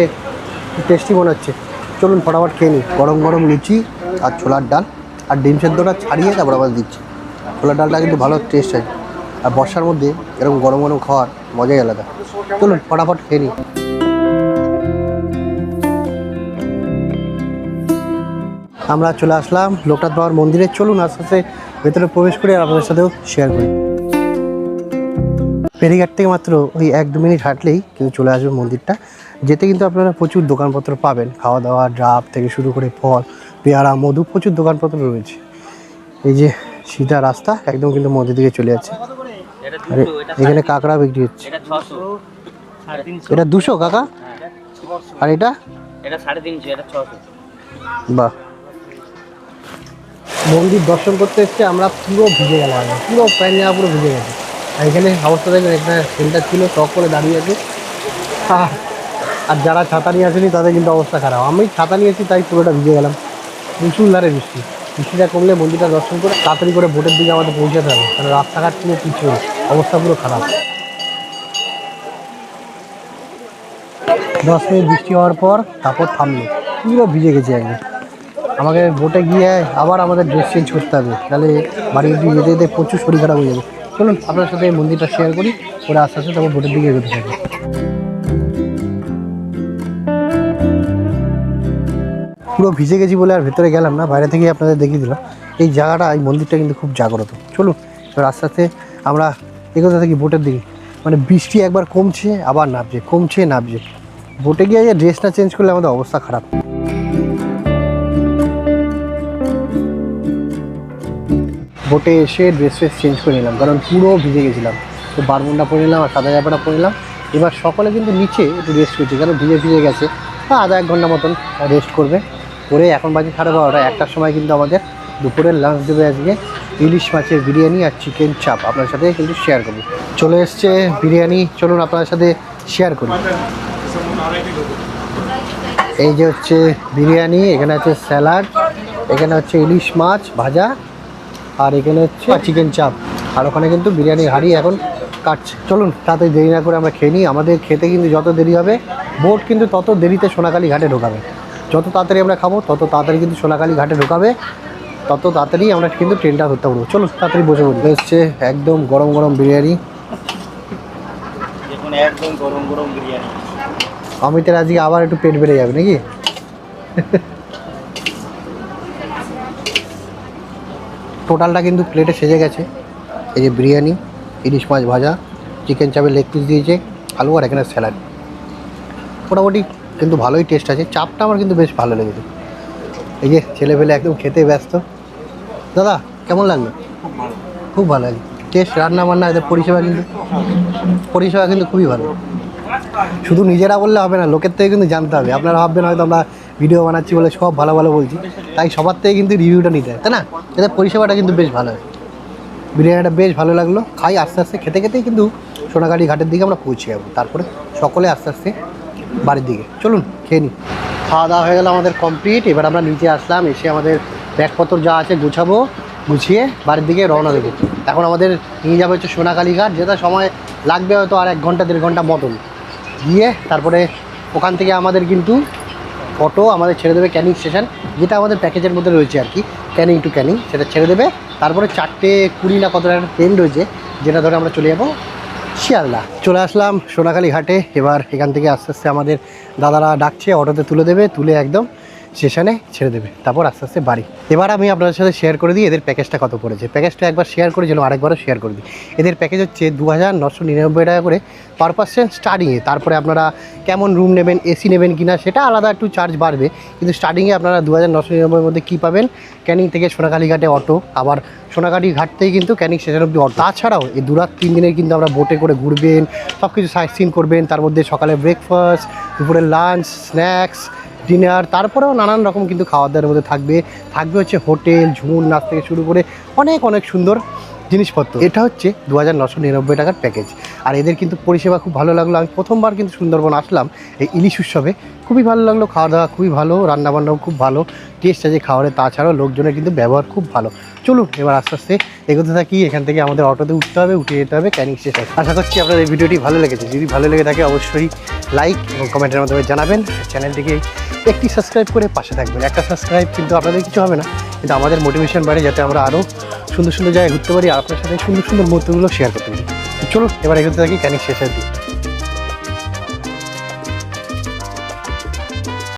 টেস্টি মনে হচ্ছে। চলুন ফটাফট খেয়ে নিই। গরম গরম লুচি আর ছোলার ডাল, আর ডিম সেদ্ধটা ছাড়িয়ে তারপর আবার দিচ্ছি। ছোলার ডালটা কিন্তু ভালো টেস্ট হয়, আর বর্ষার মধ্যে এরকম গরম গরম খাওয়ার মজাই আলাদা। চলুন ফটাফট খেয়ে নিই। আমরা চলে আসলাম লোকনাথ বাবার মন্দিরে। চলুন আস্তে আস্তে ভেতরে প্রবেশ করি আর আপনাদের সাথেও শেয়ার করি। ফেরিঘাট থেকে মাত্র ওই 1-2 মিনিট হাঁটলেই কিন্তু চলে আসবে মন্দিরটা। যেতে কিন্তু আপনারা প্রচুর দোকানপত্র পাবেন, খাওয়া দাওয়া, ড্রাফ থেকে শুরু করে ফল, পেয়ারা, মধু, প্রচুর দোকানপত্র রয়েছে। এই যে সিধা রাস্তা একদম কিন্তু মন্দির দিকে চলে যাচ্ছে। আরে এখানে কাঁকড়া বিক্রি হচ্ছে। এটা 200 কাকা, আর এটা 350, এটা 600। বাহ, মন্দির দর্শন করতে এসছে আমরা, পুরো ভিজে গেলাম, পুরো প্যান্ট জামা পুরো ভিজে গেছে। আর এখানে অবস্থা দেখবেন, এখানে সেন্টার ছিল, টক করে দাঁড়িয়ে আছে। আর যারা ছাতা নিয়ে আসেনি তাদের কিন্তু অবস্থা খারাপ। আমি ছাতা নিয়েছি তাই পুরোটা ভিজে গেলাম। মুষলধারে বৃষ্টি। বৃষ্টিটা কমলে মন্দিরটা দর্শন করে তাড়াতাড়ি করে বোটের দিকে আমাদের পৌঁছাতে হবে, কারণ রাস্তাঘাট পুরো পিছু, অবস্থা পুরো খারাপ। 10 মিনিট বৃষ্টি হওয়ার পর তারপর থামলো, পুরো ভিজে গেছে একদম। আমাকে বোটে গিয়ে আবার আমাদের ড্রেস চেঞ্জ করতে হবে, তাহলে বাড়ি যেতে যেতে প্রচুর শরীর খারাপ হয়ে যাবে। চলুন আপনার সাথে এই মন্দিরটা শেয়ার করি, ওরা আস্তে আস্তে তারপর বোটের দিকে এগোতে থাকি। পুরো ভিজে গেছি বলে আর ভেতরে গেলাম না, বাইরে থেকেই আপনাদের দেখিয়ে দিলাম। এই জায়গাটা, এই মন্দিরটা কিন্তু খুব জাগ্রত। চলুন এবার আস্তে আস্তে আমরা এগোতে থাকি বোটের দিকে। মানে বৃষ্টি একবার কমছে আবার নামছে, কমছে নামছে। বোটে গিয়ে ড্রেস না চেঞ্জ করলে আমাদের অবস্থা খারাপ। বোটে এসে ড্রেস চেঞ্জ করে নিলাম, কারণ পুরো ভিজে গেছিলাম। তো বারমুন্ডা পরে নিলাম আর সাদা জামাটা পরে নিলাম। এবার সকলে কিন্তু নিচে একটু রেস্ট করছে, কারণ ভিজে গেছে। আধা 1 ঘন্টা মতন রেস্ট করবে। করে এখন বাজে 12:30, 1টার সময় কিন্তু আমাদের দুপুরের লাঞ্চ দেবে আজকে ইলিশ মাছের বিরিয়ানি আর চিকেন চাপ। আপনার সাথে কিন্তু শেয়ার করবো। চলে এসছে বিরিয়ানি, চলুন আপনার সাথে শেয়ার করি। এই যে হচ্ছে বিরিয়ানি, এখানে আছে স্যালাড, এখানে হচ্ছে ইলিশ মাছ ভাজা, আর এখানে হচ্ছে চিকেন চাপ। আর ওখানে কিন্তু বিরিয়ানির হাঁড়ি এখন কাটছে। চলুন তাড়াতাড়ি দেরি না করে আমরা খেয়ে নিই। আমাদের খেতে কিন্তু যত দেরি হবে, বোট কিন্তু তত দেরিতে সোনাখালী ঘাটে ঢোকাবে। যত তাড়াতাড়ি আমরা খাবো তত তাড়াতাড়ি কিন্তু সোনাখালী ঘাটে ঢোকাবে, তত তাড়াতাড়ি আমরা কিন্তু ট্রেনটা ধরতে পারবো। চলুন তাড়াতাড়ি বসে পড়ি। হচ্ছে একদম গরম গরম বিরিয়ানি, দেখুন একদম গরম গরম বিরিয়ানি। অমিতের আজকে আবার একটু পেট বেড়ে যাবে নাকি? টোটালটা কিন্তু প্লেটে সেজে গেছে। এই যে বিরিয়ানি, ইলিশ মাছ ভাজা, চিকেন চাপের লেগ পিস দিয়েছে, আলু, আর এখানে স্যালাড। মোটামুটি কিন্তু ভালোই টেস্ট আছে। চাপটা আমার কিন্তু বেশ ভালো লেগেছে। এই যে ছেলেপেলে একদম খেতে ব্যস্ত। দাদা কেমন লাগলো? খুব ভালো লাগে টেস্ট, রান্না বান্না, এদের পরিষেবা কিন্তু খুবই ভালো। শুধু নিজেরা বললে হবে না, লোকের থেকে কিন্তু জানতে হবে। আপনারা ভাববেন হয়তো আমরা ভিডিও বানাচ্ছি বলে সব ভালো ভালো বলছি, তাই সবার থেকে কিন্তু রিভিউটা নিতে হয়, তাই না? এদের পরিষেবাটা কিন্তু বেশ ভালো হয়। বিরিয়ানিটা বেশ ভালো লাগলো। খাই আস্তে আস্তে, খেতে খেতেই কিন্তু সোনাগাড়ি ঘাটের দিকে আমরা পৌঁছে যাবো। তারপরে সকলে আস্তে আস্তে বাড়ির দিকে। চলুন খেয়ে নিই। খাওয়া দাওয়া হয়ে গেল আমাদের কমপ্লিট। এবার আমরা নিচে আসলাম, এসে আমাদের ব্যাগপত্র যা আছে গুছাবো, গুছিয়ে বাড়ির দিকে রওনা দেবো। এখন আমাদের নিয়ে যাবে হচ্ছে সোনাকালী ঘাট, যেটা সময় লাগবে হয়তো আর 1 ঘন্টা 1.5 ঘন্টা মতন। গিয়ে তারপরে ওখান থেকে আমাদের কিন্তু অটো আমাদের ছেড়ে দেবে ক্যানিং স্টেশন, যেটা আমাদের প্যাকেজের মধ্যে রয়েছে আর কি, ক্যানিং টু ক্যানিং, সেটা ছেড়ে দেবে। তারপরে 4:20 না কত একটা ট্রেন রয়েছে, যেটা ধরে আমরা চলে যাবো শিয়ালদা। চলে আসলাম সোনাকালী ঘাটে। এবার এখান থেকে আস্তে আস্তে আমাদের দাদারা ডাকছে, অটোতে তুলে দেবে, তুলে একদম স্টেশনে ছেড়ে দেবে, তারপর আস্তে আস্তে বাড়ি। এবার আমি আপনাদের সাথে শেয়ার করে দিই এদের প্যাকেজটা কত পড়েছে। প্যাকেজটা একবার শেয়ার করেছিলাম, আরেকবারও শেয়ার করে দিই। এদের প্যাকেজ হচ্ছে 2999 টাকা করে পার পার্সন স্টার্টিংয়ে। তারপরে আপনারা কেমন রুম নেবেন, এসি নেবেন কিনা সেটা আলাদা একটু চার্জ বাড়বে, কিন্তু স্টার্টিংয়ে আপনারা 2999 মধ্যে কী পাবেন, ক্যানিং থেকে সোনাকালী ঘাটে অটো, আবার সোনাকালী ঘাট থেকে কিন্তু ক্যানিং স্টেশন অব্দি অটো। তাছাড়াও এই 2-3 দিনের কিন্তু আমরা বোটে করে ঘুরবেন, সব কিছু সাইট সিন করবেন, তার মধ্যে সকালে ব্রেকফাস্ট, দুপুরে লাঞ্চ, স্ন্যাক্স, ডিনার, তারপরেও নানান রকম কিন্তু খাওয়া দাওয়ার মধ্যে থাকবে হচ্ছে হোটেল, ঝুন নাচ থেকে শুরু করে অনেক সুন্দর জিনিসপত্র। এটা হচ্ছে 2999 টাকার প্যাকেজ। আর এদের কিন্তু পরিষেবা খুব ভালো লাগলো। আমি প্রথমবার কিন্তু সুন্দরবন আসলাম এই ইলিশ উৎসবে, খুবই ভালো লাগলো। খাওয়া দাওয়া খুবই ভালো, রান্নাবান্নাও খুব ভালো, টেস্ট আছে খাবারের। তাছাড়াও লোকজনের কিন্তু ব্যবহার খুব ভালো। চলুন এবার আস্তে আস্তে এগোতে থাকি। এখান থেকে আমাদের অটোতে উঠতে হবে, উঠে যেতে হবে ক্যানিং স্টেশন। আশা করছি আপনার এই ভিডিওটি ভালো লেগেছে। যদি ভালো লেগে থাকে অবশ্যই লাইক এবং কমেন্টের মাধ্যমে জানাবেন। চ্যানেলটিকে একটি সাবস্ক্রাইব করে পাশে থাকবেন। একটা সাবস্ক্রাইব কিন্তু আপনাদের কিছু হবে না, কিন্তু আমাদের মোটিভেশন বাড়ে, যাতে আমরা আরও সুন্দর সুন্দর জায়গায় ঘুরতে পারি আর আপনার সাথে সুন্দর সুন্দর মুহূর্তগুলো শেয়ার করতে পারি। চলুন এবার এগোতে থাকি ক্যানিং স্টেশন দিয়ে।